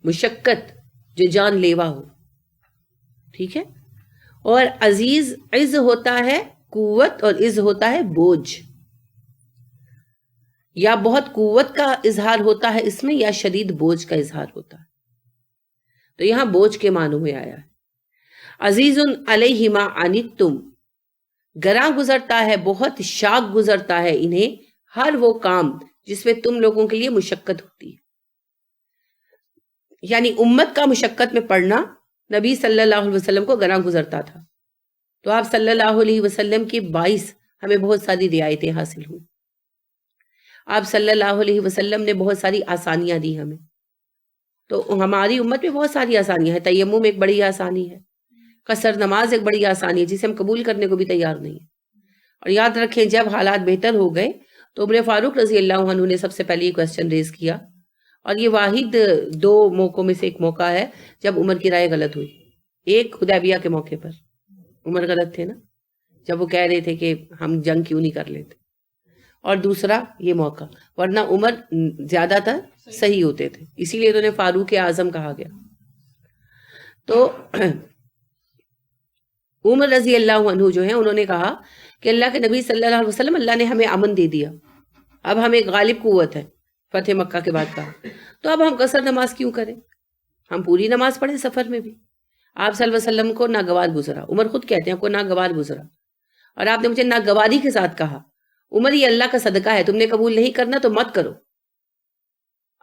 A: مشقت جو جان لیوا ہو. ٹھیک ہے. اور عزیز، عز ہوتا ہے قوت اور عز ہوتا ہے بوجھ، یا بہت قوت کا اظہار ہوتا ہے اس میں، یا شدید بوجھ کا اظہار ہوتا ہے. تو یہاں بوجھ کے معنوں میں آیا ہے. عزیز علیہ ما عنتم، گراں گزرتا ہے، بہت شاق گزرتا ہے انہیں ہر وہ کام جس میں تم لوگوں کے لیے مشقت ہوتی ہے. یعنی امت کا مشقت میں پڑنا نبی صلی اللہ علیہ وسلم کو گراں گزرتا تھا. تو آپ صلی اللہ علیہ وسلم کے باعث ہمیں بہت ساری رعایتیں حاصل ہوئی. آپ صلی اللہ علیہ وسلم نے بہت ساری آسانیاں دی ہمیں. تو ہماری امت میں بہت ساری آسانیاں ہیں. تیمم ایک بڑی آسانی ہے، قصر نماز ایک بڑی آسانی ہے جسے ہم قبول کرنے کو بھی تیار نہیں ہیں. اور یاد رکھیں جب حالات بہتر ہو گئے تو عمر فاروق رضی اللہ عنہ نے سب سے پہلے یہ کوسچن ریز کیا، اور یہ واحد 2 موقعوں میں سے ایک موقع ہے جب عمر کی رائے غلط ہوئی. ایک حدیبیہ کے موقع پر عمر غلط تھے نا، جب وہ کہہ رہے تھے کہ ہم جنگ کیوں نہیں کر لیتے، اور دوسرا یہ موقع، ورنہ عمر زیادہ تر صحیح ہوتے تھے، اسی لیے انہوں نے فاروق اعظم کہا گیا. تو عمر رضی اللہ عنہ جو ہیں انہوں نے کہا کہ اللہ کے نبی صلی اللہ علیہ وسلم، اللہ نے ہمیں امن دے دیا، اب ہمیں غالب قوت ہے، فتح مکہ کے بعد کہا، تو اب ہم قصر نماز کیوں کریں، ہم پوری نماز پڑھیں سفر میں بھی. آپ صلی اللہ علیہ وسلم کو ناگوار گزرا، عمر خود کہتے ہیں کو ناگوار گزرا، اور آپ نے مجھے ناگواری کے ساتھ کہا عمر یہ اللہ کا صدقہ ہے، تم نے قبول نہیں کرنا تو مت کرو.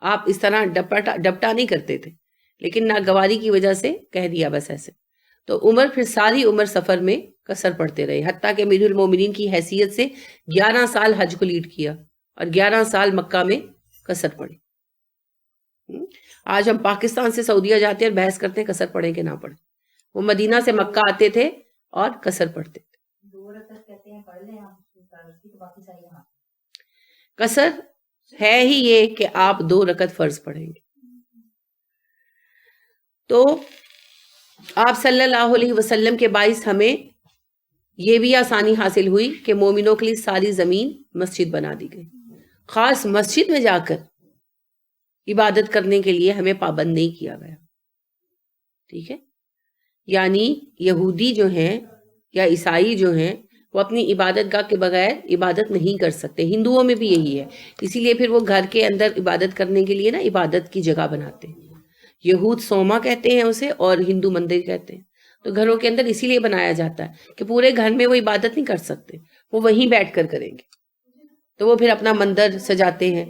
A: آپ اس طرح ڈپٹا نہیں کرتے تھے، لیکن ناگواری کی وجہ سے کہہ دیا بس ایسے. تو عمر پھر ساری عمر سفر میں قصر پڑھتے رہے، حتیٰ کہ امیر المومنین کی حیثیت سے 11 سال حج کو لیڈ کیا اور 11 سال مکہ میں قصر پڑھی. آج ہم پاکستان سے سعودیہ جاتے ہیں اور بحث کرتے ہیں قصر پڑھیں کہ نہ پڑھیں. وہ مدینہ سے مکہ آتے تھے اور قصر پڑھتے تھے. قصر ہے ہی یہ کہ آپ 2 رکعت فرض پڑھیں گے. تو آپ صلی اللہ علیہ وسلم کے باعث ہمیں یہ بھی آسانی حاصل ہوئی کہ مومنوں کے لیے ساری زمین مسجد بنا دی گئی. خاص مسجد میں جا کر عبادت کرنے کے لیے ہمیں پابند نہیں کیا گیا. ٹھیک ہے. یعنی یہودی جو ہیں یا عیسائی جو ہیں وہ اپنی عبادت گاہ کے بغیر عبادت نہیں کر سکتے. ہندوؤں میں بھی یہی ہے، اسی لیے پھر وہ گھر کے اندر عبادت کرنے کے لیے نا عبادت کی جگہ بناتے ہیں. یہود سوما کہتے ہیں اسے اور ہندو مندر کہتے ہیں. تو گھروں کے اندر اسی لیے بنایا جاتا ہے کہ پورے گھر میں وہ عبادت نہیں کر سکتے، وہ وہیں بیٹھ کر کریں گے. تو وہ پھر اپنا مندر سجاتے ہیں.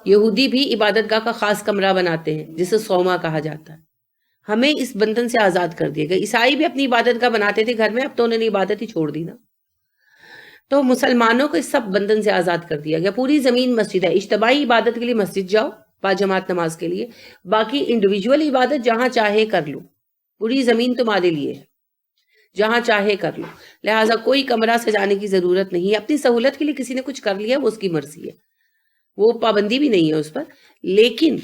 A: یہودی بھی عبادت گاہ کا خاص کمرہ بناتے ہیں جسے سوما کہا جاتا ہے. ہمیں اس بندھن سے آزاد کر دیا گیا. عیسائی بھی اپنی عبادت گاہ بناتے تھے گھر میں، اب تو انہوں نے عبادت ہی چھوڑ دی نا. تو مسلمانوں کو اس سب بندھن سے آزاد کر دیا گیا. پوری زمین مسجد ہے. اجتماعی عبادت کے لیے مسجد جاؤ، باجماعت نماز کے لیے، باقی انڈیویجول عبادت جہاں چاہے کر لو. پوری زمین تمہارے لیے ہے، جہاں چاہے کر لو. لہٰذا کوئی کمرہ سجانے کی ضرورت نہیں ہے. اپنی سہولت کے لیے کسی نے کچھ کر لیا وہ اس کی مرضی ہے، وہ پابندی بھی نہیں ہے اس پر. لیکن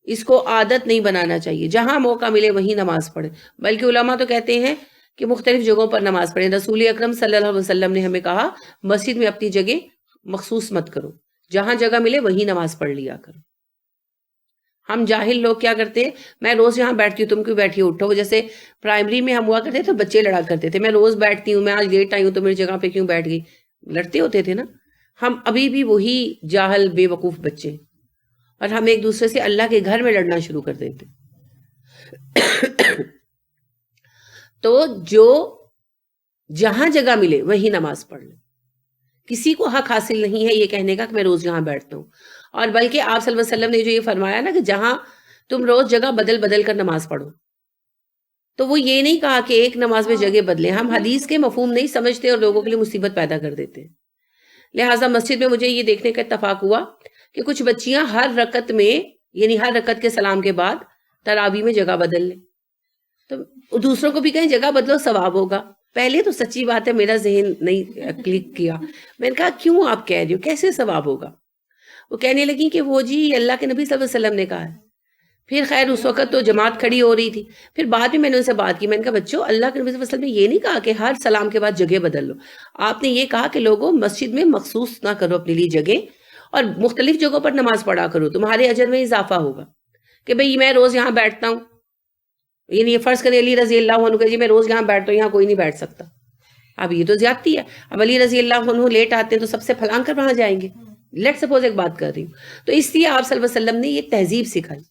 A: اس کو عادت نہیں بنانا چاہیے. جہاں موقع ملے وہیں نماز پڑھیں. بلکہ علماء تو کہتے ہیں کہ مختلف جگہوں پر نماز پڑھیں. رسول اکرم صلی اللہ علیہ وسلم نے ہمیں کہا مسجد میں اپنی جگہ مخصوص مت کرو، جہاں جگہ ملے وہیں نماز پڑھ لیا کرو. ہم جاہل لوگ کیا کرتے ہیں، میں روز یہاں بیٹھتی ہوں، تم کیوں بیٹھی ہو، اٹھو. جیسے پرائمری میں ہم ہوا کرتے تو بچے لڑا کرتے تھے، میں روز بیٹھتی ہوں، میں آج لیٹ آئی ہوں تو میری جگہ پہ کیوں بیٹھ گئی، لڑتے ہوتے تھے نا. ہم ابھی بھی وہی جاہل بے وقوف بچے ہیں، اور ہم ایک دوسرے سے اللہ کے گھر میں لڑنا شروع کر دیتے. تو جو جہاں جگہ ملے وہی نماز پڑھ لیں. کسی کو حق حاصل نہیں ہے یہ کہنے کا کہ میں روز یہاں بیٹھتا ہوں. اور بلکہ آپ صلی اللہ علیہ وسلم نے جو یہ فرمایا نا کہ جہاں تم روز جگہ بدل بدل کر نماز پڑھو، تو وہ یہ نہیں کہا کہ ایک نماز میں جگہ بدلیں. ہم حدیث کے مفہوم نہیں سمجھتے اور لوگوں کے لیے مصیبت پیدا کر دیتے ہیں. لہٰذا مسجد میں مجھے یہ دیکھنے کا اتفاق ہوا کہ کچھ بچیاں ہر رکعت میں، یعنی ہر رکعت کے سلام کے بعد تراویح میں جگہ بدل لیں. تو دوسروں کو بھی کہیں جگہ بدلو ثواب ہوگا. پہلے تو سچی بات ہے میرا ذہن نہیں کلک کیا. میں نے کہا کیوں آپ کہہ رہی ہو، کیسے ثواب ہوگا؟ وہ کہنے لگی کہ وہ جی اللہ کے نبی صلی اللہ علیہ وسلم نے کہا ہے. پھر خیر اس وقت تو جماعت کھڑی ہو رہی تھی. پھر بعد میں نے ان سے بات کی، میں نے کہا بچوں اللہ کے نبی صلی اللہ علیہ وسلم نے یہ نہیں کہا کہ ہر سلام کے بعد جگہ بدل لو. آپ نے یہ کہا کہ لوگوں مسجد میں مخصوص نہ کرو اپنے لیے جگہ، اور مختلف جگہوں پر نماز پڑھا کرو، تمہارے اجر میں اضافہ ہوگا. کہ بھئی میں روز یہاں بیٹھتا ہوں، یعنی یہ فرض کریں علی رضی اللہ عنہ کہ جی میں روز یہاں بیٹھتا ہوں، یہاں کوئی نہیں بیٹھ سکتا. اب یہ تو زیادتی ہے. اب علی رضی اللہ عنہ لیٹ آتے ہیں تو سب سے پھلانگ کر وہاں جائیں گے. لیٹ سپوز ایک بات کر رہی ہوں. تو اس لیے آپ صلی اللہ علیہ وسلم نے یہ تہذیب سکھائی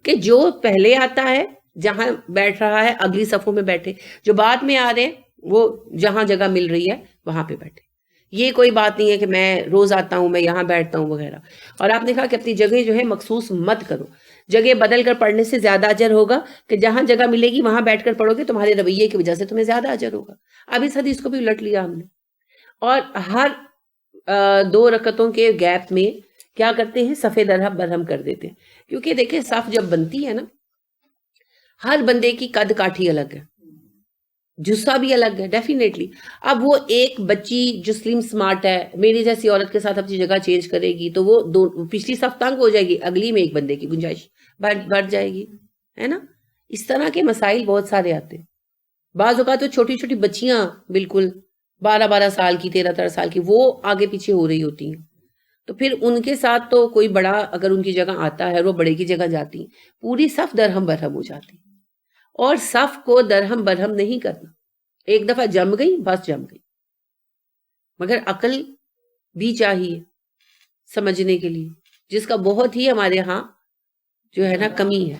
A: کہ جو پہلے آتا ہے جہاں بیٹھ رہا ہے اگلی صفوں میں بیٹھے، جو بعد میں آ رہے ہیں وہ جہاں جگہ مل رہی ہے وہاں پہ بیٹھے. یہ کوئی بات نہیں ہے کہ میں روز آتا ہوں میں یہاں بیٹھتا ہوں وغیرہ. اور آپ نے کہا کہ اپنی جگہ جو ہے مخصوص مت کرو. جگہ بدل کر پڑھنے سے زیادہ اجر ہوگا کہ جہاں جگہ ملے گی وہاں بیٹھ کر پڑھو گے، تمہارے رویے کی وجہ سے تمہیں زیادہ اجر ہوگا. اب اس حدیث کو بھی الٹ لیا ہم نے، اور ہر 2 رکعتوں کے گیپ میں کیا کرتے ہیں، صفے درہم برہم کر دیتے ہیں. کیونکہ دیکھیں صف جب بنتی ہے نا، ہر بندے کی قد کاٹھی الگ ہے، جسہ بھی الگ ہے ڈیفینیٹلی. اب وہ ایک بچی جو سلیم سمارٹ ہے میری جیسی عورت کے ساتھ اپنی جگہ چینج کرے گی تو وہ پچھلی صف تنگ ہو جائے گی، اگلی میں ایک بندے کی گنجائش بڑھ جائے گی، ہے نا. اس طرح کے مسائل بہت سارے آتے ہیں. بعض اوقات تو چھوٹی چھوٹی بچیاں بالکل 12 سال کی 13 سال کی وہ آگے پیچھے ہو رہی ہوتی ہیں، تو پھر ان کے ساتھ تو کوئی بڑا اگر ان کی جگہ آتا ہے اور وہ بڑے کی جگہ جاتی، پوری صف درہم برہم ہو جاتی. اور صف کو درہم برہم نہیں کرنا. ایک دفعہ جم گئی بس جم گئی. مگر عقل بھی چاہیے سمجھنے کے لیے، جس کا بہت ہی ہمارے ہاں جو ہے نا کمی ہے،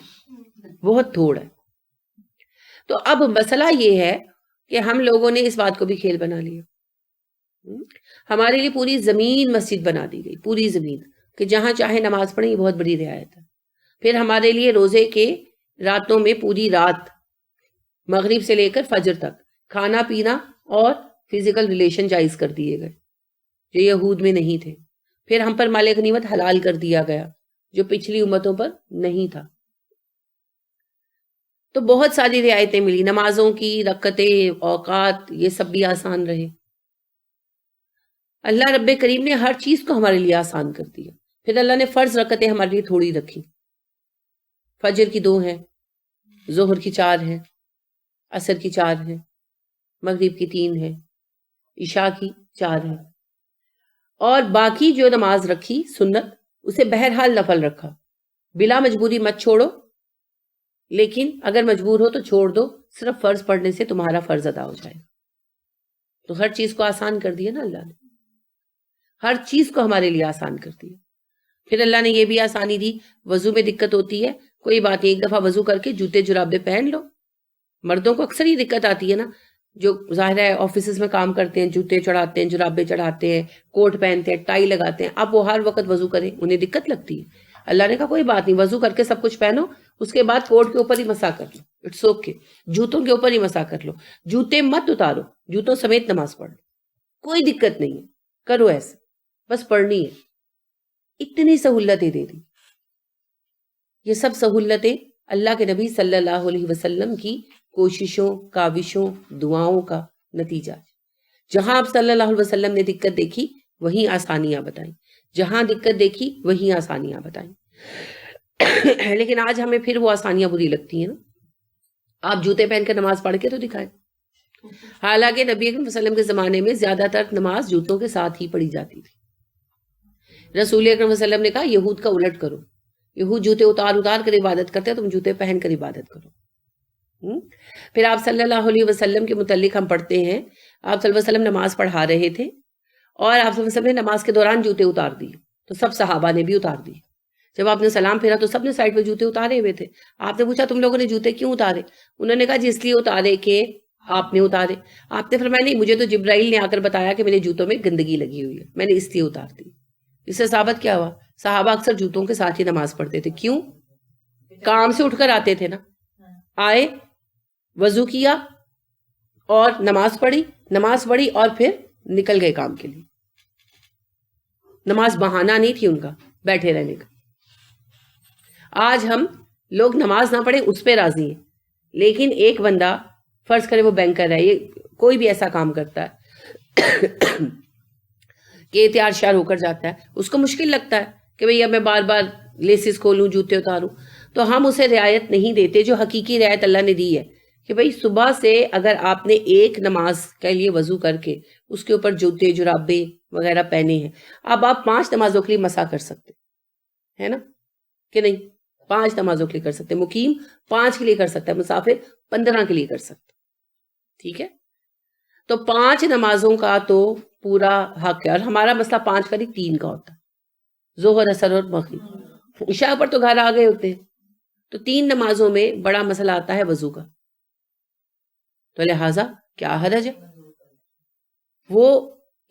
A: بہت تھوڑ ہے. تو اب مسئلہ یہ ہے کہ ہم لوگوں نے اس بات کو بھی کھیل بنا لیا. ہمارے لیے پوری زمین مسجد بنا دی گئی، پوری زمین، کہ جہاں چاہے نماز پڑھیں. یہ بہت بڑی رعایت ہے. پھر ہمارے لیے روزے کے راتوں میں پوری رات مغرب سے لے کر فجر تک کھانا پینا اور فزیکل ریلیشن جائز کر دیے گئے جو یہود میں نہیں تھے. پھر ہم پر مال غنیمت حلال کر دیا گیا جو پچھلی امتوں پر نہیں تھا. تو بہت ساری رعایتیں ملی. نمازوں کی رکعتیں، اوقات، یہ سب بھی آسان رہے. اللہ رب کریم نے ہر چیز کو ہمارے لیے آسان کر دیا. پھر اللہ نے فرض رکعتیں ہمارے لیے تھوڑی رکھی. فجر کی 2 ہیں، ظہر کی 4 ہیں، عصر کی 4 ہیں، مغرب کی 3 ہیں، عشاء کی 4 ہیں. اور باقی جو نماز رکھی سنت اسے بہرحال نفل رکھا. بلا مجبوری مت چھوڑو، لیکن اگر مجبور ہو تو چھوڑ دو. صرف فرض پڑھنے سے تمہارا فرض ادا ہو جائے گا. تو ہر چیز کو آسان کر دیا نا اللہ نے، ہر چیز کو ہمارے لیے آسان کر دیا. پھر اللہ نے یہ بھی آسانی دی، وضو میں دقت ہوتی ہے کوئی بات نہیں، ایک دفعہ وضو کر کے جوتے جرابے پہن لو. مردوں کو اکثر یہ دقت آتی ہے نا، جو ظاہر ہے آفیسز میں کام کرتے ہیں، جوتے چڑھاتے ہیں، جرابے چڑھاتے ہیں، کوٹ پہنتے ہیں، ٹائی لگاتے ہیں. اب وہ ہر وقت وضو کریں، انہیں دقت لگتی ہے. اللہ نے کہا کوئی بات نہیں، وضو کر کے سب کچھ پہنو، اس کے بعد کوٹ کے اوپر ہی مسح کر لو. It's okay. جوتوں کے اوپر ہی مسح کر لو، جوتے مت اتارو، جوتوں سمیت نماز پڑھ لو، کوئی دقت نہیں ہے. کرو ایسے، بس پڑھنی ہے. اتنی سہولتیں دے دی. یہ سب سہولتیں اللہ کے نبی صلی اللہ علیہ وسلم کی کوششوں، کاوشوں، دعاؤں کا نتیجہ. جہاں آپ صلی اللہ علیہ وسلم نے دقت دیکھی وہیں آسانیاں بتائیں، جہاں دقت دیکھی وہیں آسانیاں بتائیں. لیکن آج ہمیں پھر وہ آسانیاں بری لگتی ہیں نا. آپ جوتے پہن کر نماز پڑھ کے تو دکھائیں. حالانکہ نبی اکرم صلی اللہ علیہ وسلم کے زمانے میں زیادہ تر نماز جوتوں کے ساتھ ہی پڑھی جاتی تھی. رسول اکرم صلی اللہ علیہ وسلم نے کہا یہود کا الٹ کرو. یہود جوتے اتار اتار کر عبادت کرتے ہیں، تم جوتے پہن کر عبادت کرو۔ پھر آپ صلی اللہ علیہ وسلم کے متعلق ہم پڑھتے ہیں، آپ صلی اللہ علیہ وسلم نماز پڑھا رہے تھے اور آپ صلی اللہ علیہ وسلم نے نماز کے دوران جوتے اتار دیے، تو سب صحابہ نے بھی اتار دیے۔ جب آپ نے سلام پھیرا تو سب نے سائڈ پہ جوتے اتارے ہوئے تھے۔ آپ نے پوچھا تم لوگوں نے جوتے کیوں اتارے؟ انہوں نے کہا جی اس لیے اتارے کہ آپ نے اتارے۔ آپ نے فرمایا نہیں، مجھے تو جبرائیل نے آ کر بتایا کہ میرے جوتوں میں گندگی لگی ہوئی ہے، میں نے اس لیے اتار دی۔ اس سے ثابت کیا ہوا؟ صحابہ اکثر جوتوں کے ساتھ ہی نماز پڑھتے تھے۔ کیوں؟ کام سے اٹھ کر آتے تھے نا، آئے، وضو کیا اور نماز پڑھی اور پھر نکل گئے کام کے لیے۔ نماز بہانہ نہیں تھی ان کا بیٹھے رہنے کا۔ آج ہم لوگ نماز نہ پڑھیں اس پہ راضی ہیں، لیکن ایک بندہ فرض کرے وہ بینکر ہے، یہ کوئی بھی ایسا کام کرتا ہے کہ تیار شیار ہو کر جاتا ہے، اس کو مشکل لگتا ہے کہ بھئی اب میں بار بار لیسز کھولوں، جوتے اتاروں، تو ہم اسے رعایت نہیں دیتے جو حقیقی رعایت اللہ نے دی ہے کہ بھئی صبح سے اگر آپ نے ایک نماز کے لیے وضو کر کے اس کے اوپر جوتے جرابے وغیرہ پہنے ہیں، اب آپ 5 نمازوں کے لیے مسا کر سکتے ہے نا کہ نہیں؟ 5 نمازوں کے لیے کر سکتے، مقیم 5 کے لیے کر سکتا ہے، مسافر 15 کے لیے کر سکتا، ٹھیک ہے؟ تو 5 نمازوں کا تو پورا حق ہے، اور ہمارا مسئلہ 5 کا نہیں 3 کا ہوتا ہے، ظہر اثر اور مغرب، عشاء پر تو گھر آ گئے ہوتے ہیں، تو 3 نمازوں میں بڑا مسئلہ آتا ہے وضو کا، تو لہٰذا کیا حرج ہے؟ وہ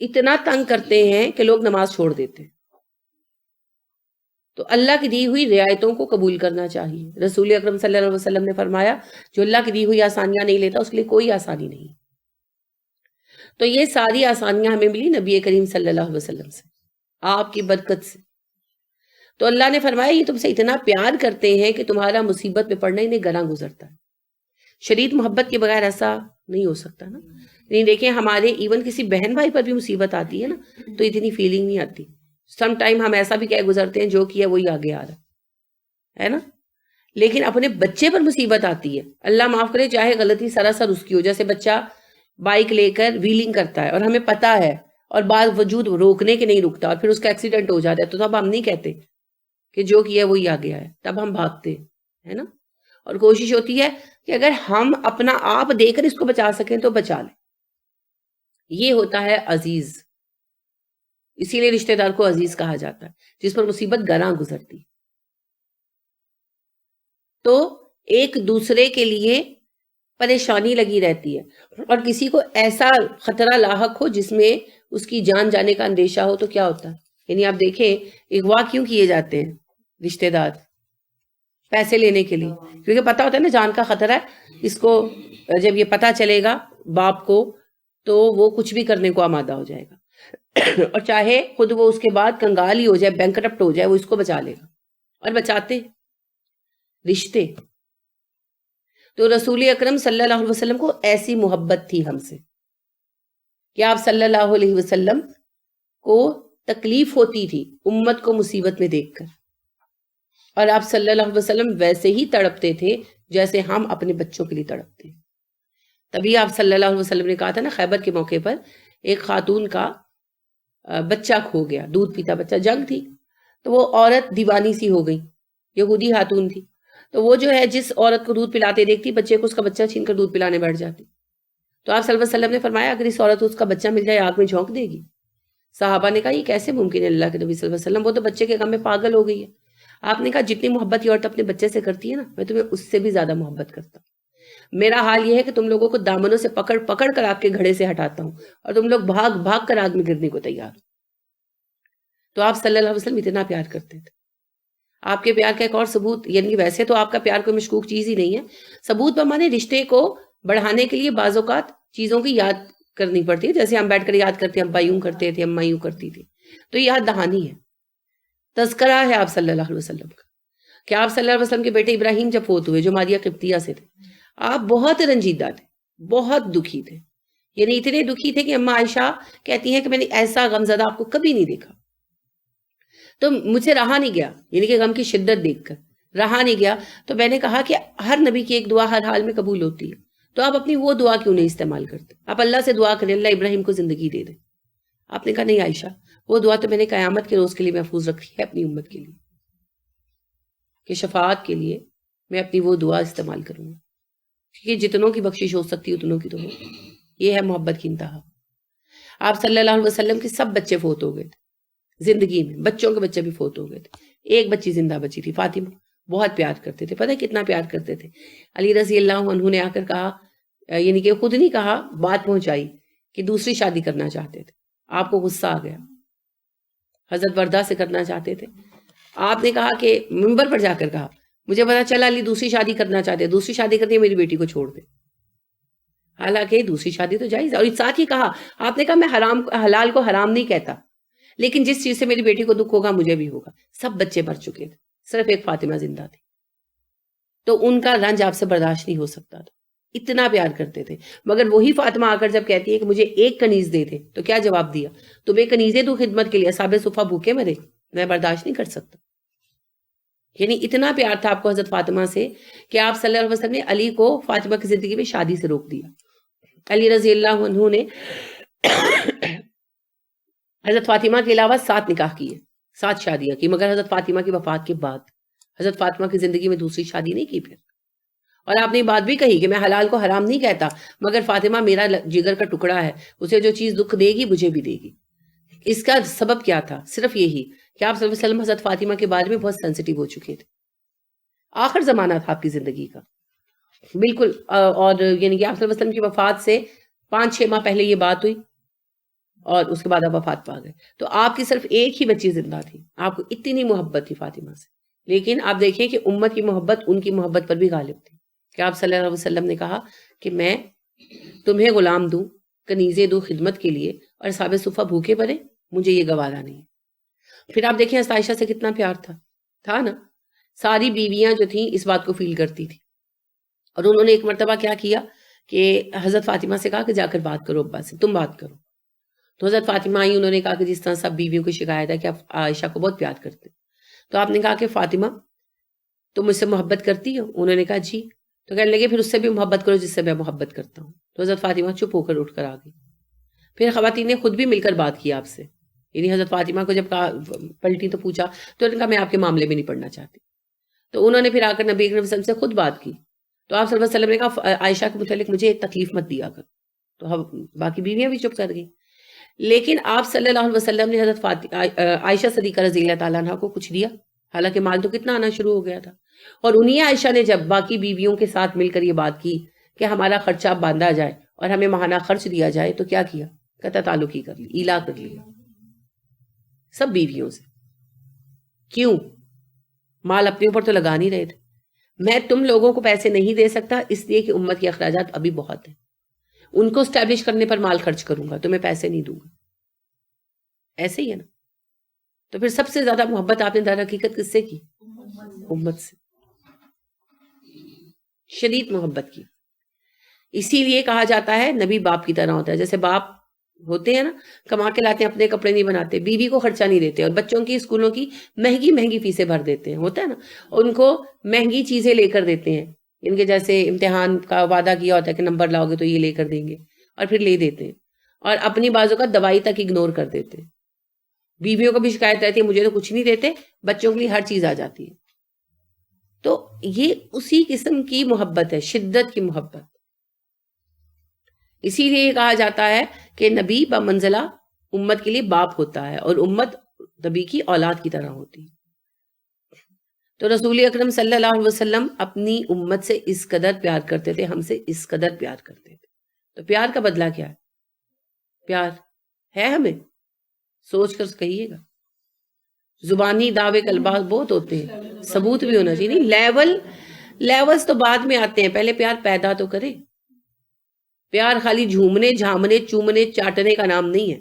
A: اتنا تنگ کرتے ہیں کہ لوگ نماز چھوڑ دیتے ہیں۔ تو اللہ کی دی ہوئی رعایتوں کو قبول کرنا چاہیے۔ رسول اکرم صلی اللہ علیہ وسلم نے فرمایا جو اللہ کی دی ہوئی آسانیاں نہیں لیتا اس کے لیے کوئی آسانی نہیں۔ تو یہ ساری آسانیاں ہمیں ملی نبی کریم صلی اللہ علیہ وسلم سے، آپ کی برکت سے۔ تو اللہ نے فرمایا یہ تم سے اتنا پیار کرتے ہیں کہ تمہارا مصیبت میں پڑنا انہیں گراں گزرتا ہے۔ شدید محبت کے بغیر ایسا نہیں ہو سکتا نا۔ نہیں دیکھیں ہمارے ایون کسی بہن بھائی پر بھی مصیبت آتی ہے نا تو اتنی فیلنگ نہیں آتی۔ سم ٹائم ہم ایسا بھی کہہ گزرتے ہیں جو کیا وہی آگے آ رہا ہے نا، لیکن اپنے بچے پر مصیبت آتی ہے، اللہ معاف کرے چاہے غلطی سراسر اس کی ہو، جیسے بچہ بائک لے کر ویلنگ کرتا ہے اور ہمیں پتا ہے اور بعد وجود روکنے کے نہیں رکتا اور پھر اس کا ایکسیڈنٹ ہو جاتا ہے، تو تب ہم نہیں کہتے کہ جو کیا وہی آگے آیا، تب ہم بھاگتے ہے نا، اور کوشش ہوتی ہے کہ اگر ہم اپنا آپ دے کر اس کو بچا سکیں تو بچا لیں۔ یہ ہوتا ہے عزیز، اسی لیے رشتہ دار کو عزیز کہا جاتا ہے، جس پر مصیبت گراں گزرتی۔ تو ایک دوسرے کے لیے پریشانی لگی رہتی ہے، اور کسی کو ایسا خطرہ لاحق ہو جس میں اس کی جان جانے کا اندیشہ ہو تو کیا ہوتا ہے؟ یعنی آپ دیکھیں اغوا کیوں کیے جاتے ہیں رشتہ دار؟ پیسے لینے کے لیے، کیونکہ پتا ہوتا ہے نا جان کا خطرہ ہے، اس کو جب یہ پتا چلے گا باپ کو تو وہ کچھ بھی کرنے کو آمادہ ہو جائے گا اور چاہے خود وہ اس کے بعد کنگال ہی ہو جائے، بینکرپٹ ہو جائے، وہ اس کو بچا لے گا، اور بچاتے رشتے۔ تو رسول اکرم صلی اللہ علیہ وسلم کو ایسی محبت تھی ہم سے کہ آپ صلی اللہ علیہ وسلم کو تکلیف ہوتی تھی امت کو مصیبت میں دیکھ کر، اور آپ صلی اللہ علیہ وسلم ویسے ہی تڑپتے تھے جیسے ہم اپنے بچوں کے لیے تڑپتے ہیں۔ تبھی آپ صلی اللہ علیہ وسلم نے کہا تھا نا خیبر کے موقع پر ایک خاتون کا بچہ کھو گیا، دودھ پیتا بچہ، جنگ تھی، تو وہ عورت دیوانی سی ہو گئی، یہودی خاتون تھی، تو وہ جو ہے جس عورت کو دودھ پلاتے دیکھتی بچے کو اس کا بچہ چھین کر دودھ پلانے بیٹھ جاتی۔ تو آپ صلی اللہ علیہ وسلم نے فرمایا اگر اس عورت کو اس کا بچہ مل جائے آگ میں جھونک دے گی۔ صحابہ نے کہا یہ کیسے ممکن ہے اللہ کے نبی صلی اللہ علیہ وسلم، وہ تو بچے کے غم میں پاگل ہو گئی ہے۔ آپ نے کہا جتنی محبت یہ عورت اپنے بچے سے کرتی ہے نا میں تمہیں اس سے بھی زیادہ محبت کرتا ہوں۔ میرا حال یہ ہے کہ تم لوگوں کو دامنوں سے پکڑ پکڑ کر آگ کے گھڑے سے ہٹاتا ہوں اور تم لوگ بھاگ بھاگ کر آگ میں گرنے کو تیار ہو۔ تو آپ صلی اللہ علیہ وسلم اتنا پیار کرتے تھے۔ آپ کے پیار کا ایک اور ثبوت، یعنی ویسے تو آپ کا پیار کوئی مشکوک چیز ہی نہیں ہے، ثبوت بمانے رشتے کو بڑھانے کے لیے بعض اوقات چیزوں کی یاد کرنی پڑتی ہے، جیسے ہم بیٹھ کر یاد کرتے ہیں ابا یوں کرتے تھے، اماں یوں کرتی تھی، تو یہ یاد دہانی ہے، تذکرہ ہے آپ صلی اللہ علیہ وسلم کا کہ آپ صلی اللہ علیہ وسلم کے بیٹے ابراہیم جب فوت ہوئے جو ماریہ قبطیہ سے تھے، آپ بہت رنجیدہ تھے، بہت دکھی تھے، یعنی اتنے دکھی تھے کہ اماں عائشہ کہتی ہیں کہ میں نے ایسا غمزدہ آپ کو کبھی نہیں دیکھا۔ تو مجھ سے رہا نہیں گیا، یعنی کہ غم کی شدت دیکھ کر رہا نہیں گیا، تو میں نے کہا کہ ہر نبی کی ایک دعا ہر حال میں قبول ہوتی ہے، تو آپ اپنی وہ دعا کیوں نہیں استعمال کرتے؟ آپ اللہ سے دعا کریں اللہ ابراہیم کو زندگی دے دے۔ آپ نے کہا نہیں عائشہ، وہ دعا تو میں نے قیامت کے روز کے لیے محفوظ رکھی ہے اپنی امت کے لیے۔ کہ شفاعت کے لیے میں اپنی وہ دعا استعمال کروں گا، کیونکہ جتنوں کی بخشش ہو سکتی اتنوں کی تو ہو. یہ ہے محبت کی انتہا. آپ صلی اللہ علیہ وسلم کے سب بچے فوت ہو گئے تھے زندگی میں، بچوں کے بچے بھی فوت ہو گئے تھے. ایک بچی زندہ بچی تھی، فاطمہ. بہت پیار کرتے تھے، پتہ ہے کتنا پیار کرتے تھے. علی رضی اللہ عنہ نے آ کر کہا، یعنی کہ خود نہیں کہا، بات پہنچائی کہ دوسری شادی کرنا چاہتے تھے. آپ کو غصہ آ گیا، حضرت وردہ سے کرنا چاہتے تھے. آپ نے کہا کہ منبر پر جا کر کہا مجھے پتا چلا علی دوسری شادی کرنا چاہتے ہیں، دوسری شادی کرتے میری بیٹی کو چھوڑ دے. حالانکہ دوسری شادی تو جائز ہے. اور ساتھ ہی کہا، آپ نے کہا میں حلال کو حرام نہیں کہتا، لیکن جس چیز سے میری بیٹی کو دکھ ہوگا مجھے بھی ہوگا. سب بچے مر چکے تھے، صرف ایک فاطمہ زندہ تھی. تو ان کا رنج آپ سے برداشت نہیں ہو سکتا تھا، اتنا پیار کرتے تھے. مگر وہی فاطمہ آ کر جب کہتی ہے کہ مجھے ایک کنیز دے دے، تو کیا جواب دیا؟ تمہیں کنیزیں دوں خدمت کے لیے، اصحاب صفہ بھوکے مرے، میں برداشت نہیں کر سکتا. یعنی اتنا پیار تھا آپ کو حضرت فاطمہ سے کہ آپ صلی اللہ علیہ وسلم نے علی کو فاطمہ کی زندگی میں شادی سے روک دیا. علی رضی اللہ عنہ نے حضرت فاطمہ کے علاوہ 7 نکاح کیے، 7 شادیاں کی، مگر حضرت فاطمہ کی وفات کے بعد. حضرت فاطمہ کی زندگی میں دوسری شادی نہیں کی پھر. اور آپ نے یہ بات بھی کہی کہ میں حلال کو حرام نہیں کہتا، مگر فاطمہ میرا جگر کا ٹکڑا ہے، اسے جو چیز دکھ دے گی مجھے بھی دے گی. اس کا سبب کیا تھا؟ صرف یہی کہ آپ صلی اللہ علیہ وسلم حضرت فاطمہ کے بارے میں بہت سینسٹیو ہو چکے تھے. آخر زمانہ تھا آپ کی زندگی کا بالکل. اور یعنی کہ آپ صلی اللہ علیہ وسلم کی وفات سے 5-6 ماہ پہلے یہ بات ہوئی، اور اس کے بعد آپ وفات پا گئے. تو آپ کی صرف ایک ہی بچی زندہ تھی، آپ کو اتنی محبت تھی فاطمہ سے. لیکن آپ دیکھیں کہ امت کی محبت ان کی محبت پر بھی غالب تھی، کہ آپ صلی اللہ علیہ وسلم نے کہا کہ میں تمہیں غلام دوں، کنیزیں دوں خدمت کے لیے، اور اصحاب صفہ بھوکے مرے، مجھے یہ گوارا نہیں. پھر آپ دیکھیں عائشہ سے کتنا پیار تھا نا. ساری بیویاں جو تھیں اس بات کو فیل کرتی تھی. اور انہوں نے ایک مرتبہ کیا کیا کہ حضرت فاطمہ سے کہا کہ جا کر بات کرو ابا سے، تم بات کرو. تو حضرت فاطمہ آئی، انہوں نے کہا کہ جس طرح سب بیویوں کی شکایت ہے کہ آپ عائشہ کو بہت پیار کرتے. تو آپ نے کہا کہ فاطمہ تم مجھ سے محبت کرتی ہو؟ انہوں نے کہا جی. تو کہنے لگے پھر اس سے بھی محبت کرو جس سے میں محبت کرتا ہوں. تو حضرت فاطمہ چپ ہو کر اٹھ کر آ گئی. پھر خواتین نے خود بھی مل کر بات کی آپ سے. یعنی حضرت فاطمہ کو جب پلٹی تو پوچھا، تو انہوں نے کہا میں آپ کے معاملے میں نہیں پڑھنا چاہتی. تو انہوں نے پھر آ کر نبی اکرم صلی اللہ علیہ وسلم سے خود بات کی. تو آپ صلی اللہ علیہ وسلم نے کہا عائشہ کے متعلق مجھے تکلیف مت دیا کر. تو باقی بیویاں بھی چپ کر گئی. لیکن آپ صلی اللہ علیہ وسلم نے حضرت عائشہ صدیقہ رضی اللہ تعالیٰ عنہ کو کچھ دیا، حالانکہ مال تو کتنا آنا شروع ہو گیا تھا. اور انہی عائشہ نے جب باقی بیویوں کے ساتھ مل کر یہ بات کی کہ ہمارا خرچہ باندھا جائے اور ہمیں ماہانہ خرچ دیا جائے، تو کیا کیا؟ قطع تعلقی کر لی، ایلا کر لیا سب بیویوں سے. کیوں؟ مال اپنے اوپر تو لگا نہیں رہے تھے. میں تم لوگوں کو پیسے نہیں دے سکتا اس لیے کہ امت کے اخراجات ابھی بہت ہیں، ان کو اسٹیبلش کرنے پر مال خرچ کروں گا، تمہیں پیسے نہیں دوں گا. ایسے ہی ہے نا. تو پھر سب سے زیادہ محبت آپ نے در حقیقت کس سے کی؟ امت سے، شدید محبت کی. اسی لیے کہا جاتا ہے نبی باپ کی طرح ہوتا ہے. جیسے باپ ہوتے ہیں نا، کما کے لاتے ہیں، اپنے کپڑے نہیں بناتے، بیوی کو خرچہ نہیں دیتے، اور بچوں کی اسکولوں کی مہنگی مہنگی فیسیں بھر دیتے ہیں، ہوتا ہے نا. ان کو مہنگی چیزیں لے کر دیتے ہیں، ان کے جیسے امتحان کا وعدہ کیا ہوتا ہے کہ نمبر لاؤ گے تو یہ لے کر دیں گے، اور پھر لے دیتے ہیں. اور اپنی بازو کا دوائی تک اگنور کر دیتے ہیں. بیویوں کو بھی شکایت رہتی ہے مجھے تو کچھ نہیں دیتے، بچوں کے لیے ہر چیز آ جاتی ہے. تو یہ اسی قسم کی محبت ہے، شدت کی محبت. اسی لیے کہا جاتا ہے کہ نبی بمنزلہ امت کے لیے باپ ہوتا ہے، اور امت نبی کی اولاد کی طرح ہوتی ہے. تو رسول اکرم صلی اللہ علیہ وسلم اپنی امت سے اس قدر پیار کرتے تھے، ہم سے اس قدر پیار کرتے تھے. تو پیار کا بدلہ کیا ہے؟ پیار ہے ہمیں؟ سوچ کر کہیے گا. زبانی دعوے کلبات بہت ہوتے ہیں، ثبوت بھی ہونا چاہیے. لیولز تو بعد میں آتے ہیں، پہلے پیار پیدا تو کرے. پیار خالی جھومنے جھامنے چومنے چاٹنے کا نام نہیں ہے.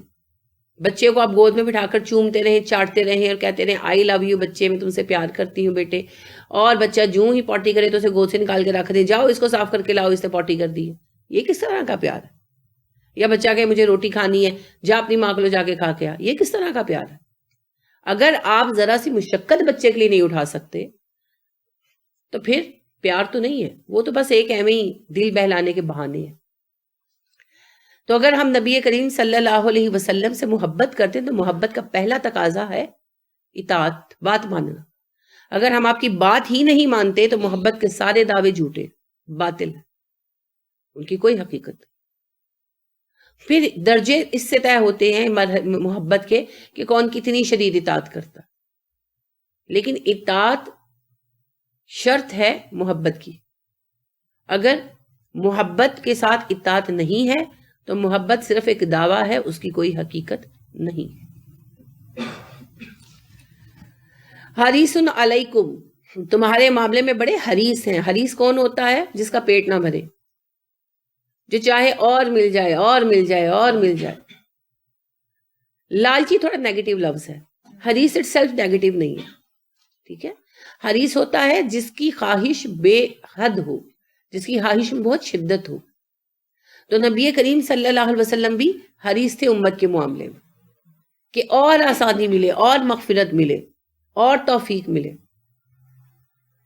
A: بچے کو آپ گود میں بٹھا کر چومتے رہیں، چاٹتے رہیں، اور کہتے رہیں آئی لو یو بچے، میں تم سے پیار کرتی ہوں بیٹے، اور بچہ جوں ہی پوٹی کرے تو اسے گود سے نکال کے رکھ دیں، جاؤ اس کو صاف کر کے لاؤ، اس نے پوٹی کر دی ہے. یہ کس طرح کا پیار ہے؟ یا بچہ کہ مجھے روٹی کھانی ہے، جا اپنی ماں کو لے جا کے کھا کے آ، یہ کس طرح کا پیار ہے؟ اگر آپ ذرا سی مشقت بچے کے لیے نہیں اٹھا سکتے تو پھر پیار تو نہیں ہے، وہ تو بس ایک ایویں ہی دل بہلانے کے بہانے ہیں. تو اگر ہم نبی کریم صلی اللہ علیہ وسلم سے محبت کرتے ہیں تو محبت کا پہلا تقاضا ہے اطاعت، بات ماننا. اگر ہم آپ کی بات ہی نہیں مانتے تو محبت کے سارے دعوے جھوٹے باطل ہیں، ان کی کوئی حقیقت۔ پھر درجے اس سے طے ہوتے ہیں محبت کے کہ کون کتنی شدید اطاعت کرتا، لیکن اطاعت شرط ہے محبت کی۔ اگر محبت کے ساتھ اطاعت نہیں ہے تو محبت صرف ایک دعویٰ ہے، اس کی کوئی حقیقت نہیں ہے۔ حریص علیکم، تمہارے معاملے میں بڑے حریص ہیں۔ حریص کون ہوتا ہے؟ جس کا پیٹ نہ بھرے، جو چاہے اور مل جائے اور مل جائے اور مل جائے۔ لالچی تھوڑا نیگیٹو لفظ ہے، حریص اٹ سیلف نیگیٹو نہیں ہے، ٹھیک ہے۔ حریص ہوتا ہے جس کی خواہش بے حد ہو، جس کی خواہش میں بہت شدت ہو۔ تو نبی کریم صلی اللہ علیہ وسلم بھی حریص تھے امت کے معاملے میں کہ اور آسانی ملے، اور مغفرت ملے، اور توفیق ملے۔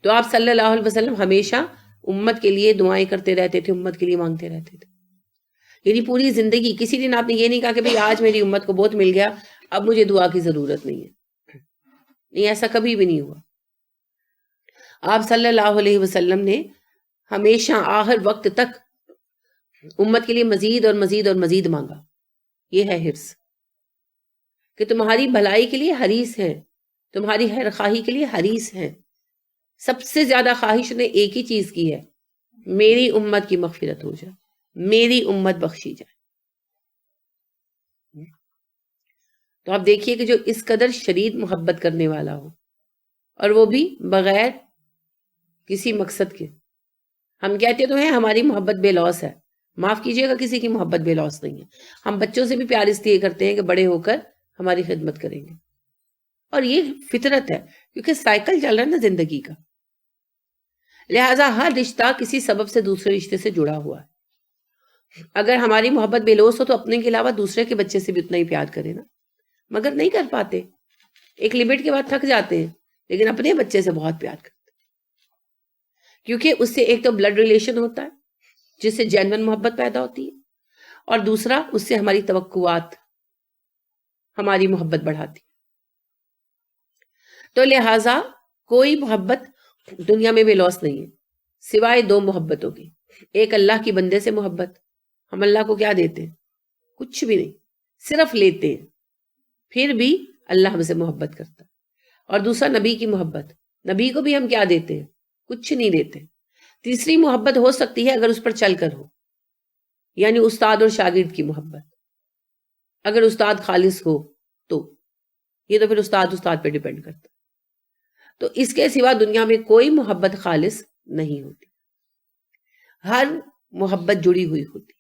A: تو آپ صلی اللہ علیہ وسلم ہمیشہ امت کے لیے دعائیں کرتے رہتے تھے، امت کے لیے مانگتے رہتے تھے۔ یعنی پوری زندگی کسی دن آپ نے یہ نہیں کہا کہ بھئی آج میری امت کو بہت مل گیا، اب مجھے دعا کی ضرورت نہیں ہے، نہیں، ایسا کبھی بھی نہیں ہوا۔ آپ صلی اللہ علیہ وسلم نے ہمیشہ آخر وقت تک امت کے لیے مزید اور مزید اور مزید مانگا۔ یہ ہے حرص کہ تمہاری بھلائی کے لیے حریص ہیں، تمہاری خیر خواہی کے لیے حریص ہیں۔ سب سے زیادہ خواہش نے ایک ہی چیز کی ہے، میری امت کی مغفرت ہو جائے، میری امت بخشی جائے۔ تو آپ دیکھیے کہ جو اس قدر شدید محبت کرنے والا ہو، اور وہ بھی بغیر کسی مقصد کے۔ ہم کہتے تو ہیں ہماری محبت بے لوث ہے، معاف کیجئے گا، کسی کی محبت بے لوث نہیں ہے۔ ہم بچوں سے بھی پیار اس لیے کرتے ہیں کہ بڑے ہو کر ہماری خدمت کریں گے، اور یہ فطرت ہے، کیونکہ سائیکل چل رہا ہے نا زندگی کا۔ لہٰذا ہر رشتہ کسی سبب سے دوسرے رشتے سے جڑا ہوا ہے۔ اگر ہماری محبت بے لوث ہو تو اپنے کے علاوہ دوسرے کے بچے سے بھی اتنا ہی پیار کرے نا، مگر نہیں کر پاتے، ایک لمٹ کے بعد تھک جاتے ہیں، لیکن اپنے بچے سے بہت پیار کرتے ہیں، کیونکہ اس سے ایک تو بلڈ ریلیشن ہوتا ہے جس سے جینون محبت پیدا ہوتی ہے، اور دوسرا اس سے ہماری توقعات ہماری محبت بڑھاتی ہے۔ تو لہٰذا کوئی محبت دنیا میں بے لوث نہیں ہے سوائے دو محبتوں کی۔ ایک اللہ کی بندے سے محبت، ہم اللہ کو کیا دیتے ہیں؟ کچھ بھی نہیں، صرف لیتے ہیں، پھر بھی اللہ ہم سے محبت کرتا ہے۔ اور دوسرا نبی کی محبت، نبی کو بھی ہم کیا دیتے ہیں؟ کچھ نہیں دیتے۔ تیسری محبت ہو سکتی ہے اگر اس پر چل کر ہو، یعنی استاد اور شاگرد کی محبت، اگر استاد خالص ہو تو، یہ تو پھر استاد پہ ڈیپینڈ کرتا۔ تو اس کے سوا دنیا میں کوئی محبت خالص نہیں ہوتی، ہر محبت جڑی ہوئی ہوتی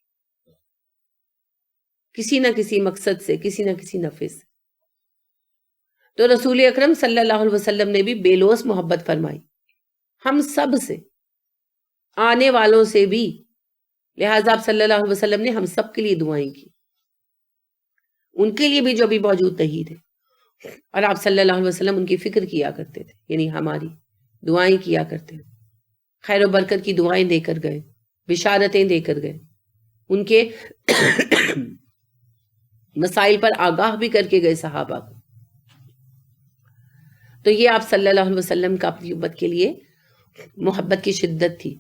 A: کسی نہ کسی مقصد سے، کسی نہ کسی نفع سے۔ تو رسول اکرم صلی اللہ علیہ وسلم نے بھی بے لوث محبت فرمائی ہم سب سے، آنے والوں سے بھی۔ لہٰذا آپ صلی اللہ علیہ وسلم نے ہم سب کے لیے دعائیں کی، ان کے لیے بھی جو ابھی موجود نہیں تھے، اور آپ صلی اللہ علیہ وسلم ان کی فکر کیا کرتے تھے، یعنی ہماری دعائیں کیا کرتے تھے، خیر و برکت کی دعائیں دے کر گئے، بشارتیں دے کر گئے، ان کے مسائل پر آگاہ بھی کر کے گئے صحابہ کو۔ تو یہ آپ صلی اللہ علیہ وسلم کا اپنی امت کے لیے محبت کی شدت تھی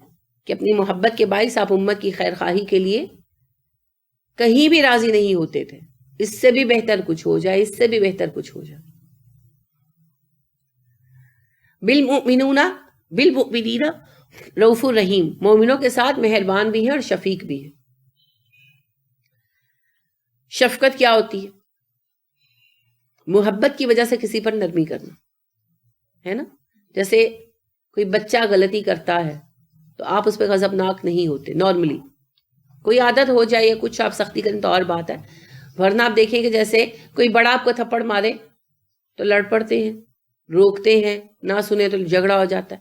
A: کہ اپنی محبت کے باعث آپ امت کی خیر خواہی کے لیے کہیں بھی راضی نہیں ہوتے تھے، اس سے بھی بہتر کچھ ہو جائے، اس سے بھی بہتر کچھ ہو جائے۔ بالمؤمنین رؤوف الرحیم، مومنوں کے ساتھ مہربان بھی ہے اور شفیق بھی ہے۔ شفقت کیا ہوتی ہے؟ محبت کی وجہ سے کسی پر نرمی کرنا، ہے نا؟ جیسے کوئی بچہ غلطی کرتا ہے تو آپ اس پہ غضبناک نہیں ہوتے، نارملی کوئی عادت ہو جائے یا کچھ آپ سختی کریں تو اور بات ہے، ورنہ آپ دیکھیں کہ جیسے کوئی بڑا آپ کو تھپڑ مارے تو لڑ پڑتے ہیں، روکتے ہیں، نہ سنے تو جھگڑا ہو جاتا ہے۔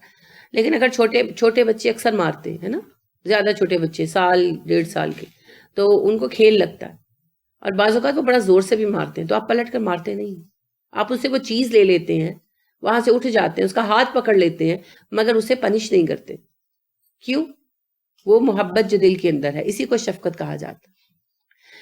A: لیکن اگر چھوٹے بچے اکثر مارتے ہیں نا، زیادہ چھوٹے بچے 1.5 سال کے، تو ان کو کھیل لگتا ہے، اور بعض اوقات وہ بڑا زور سے بھی مارتے ہیں، تو آپ پلٹ کر مارتے نہیں، آپ اس سے وہ چیز لے لیتے ہیں، وہاں سے اٹھ جاتے ہیں، اس کا ہاتھ پکڑ لیتے ہیں، مگر اسے پنش نہیں کرتے۔ کیوں؟ وہ محبت جو دل کے اندر ہے، اسی کو شفقت کہا جاتا ہے۔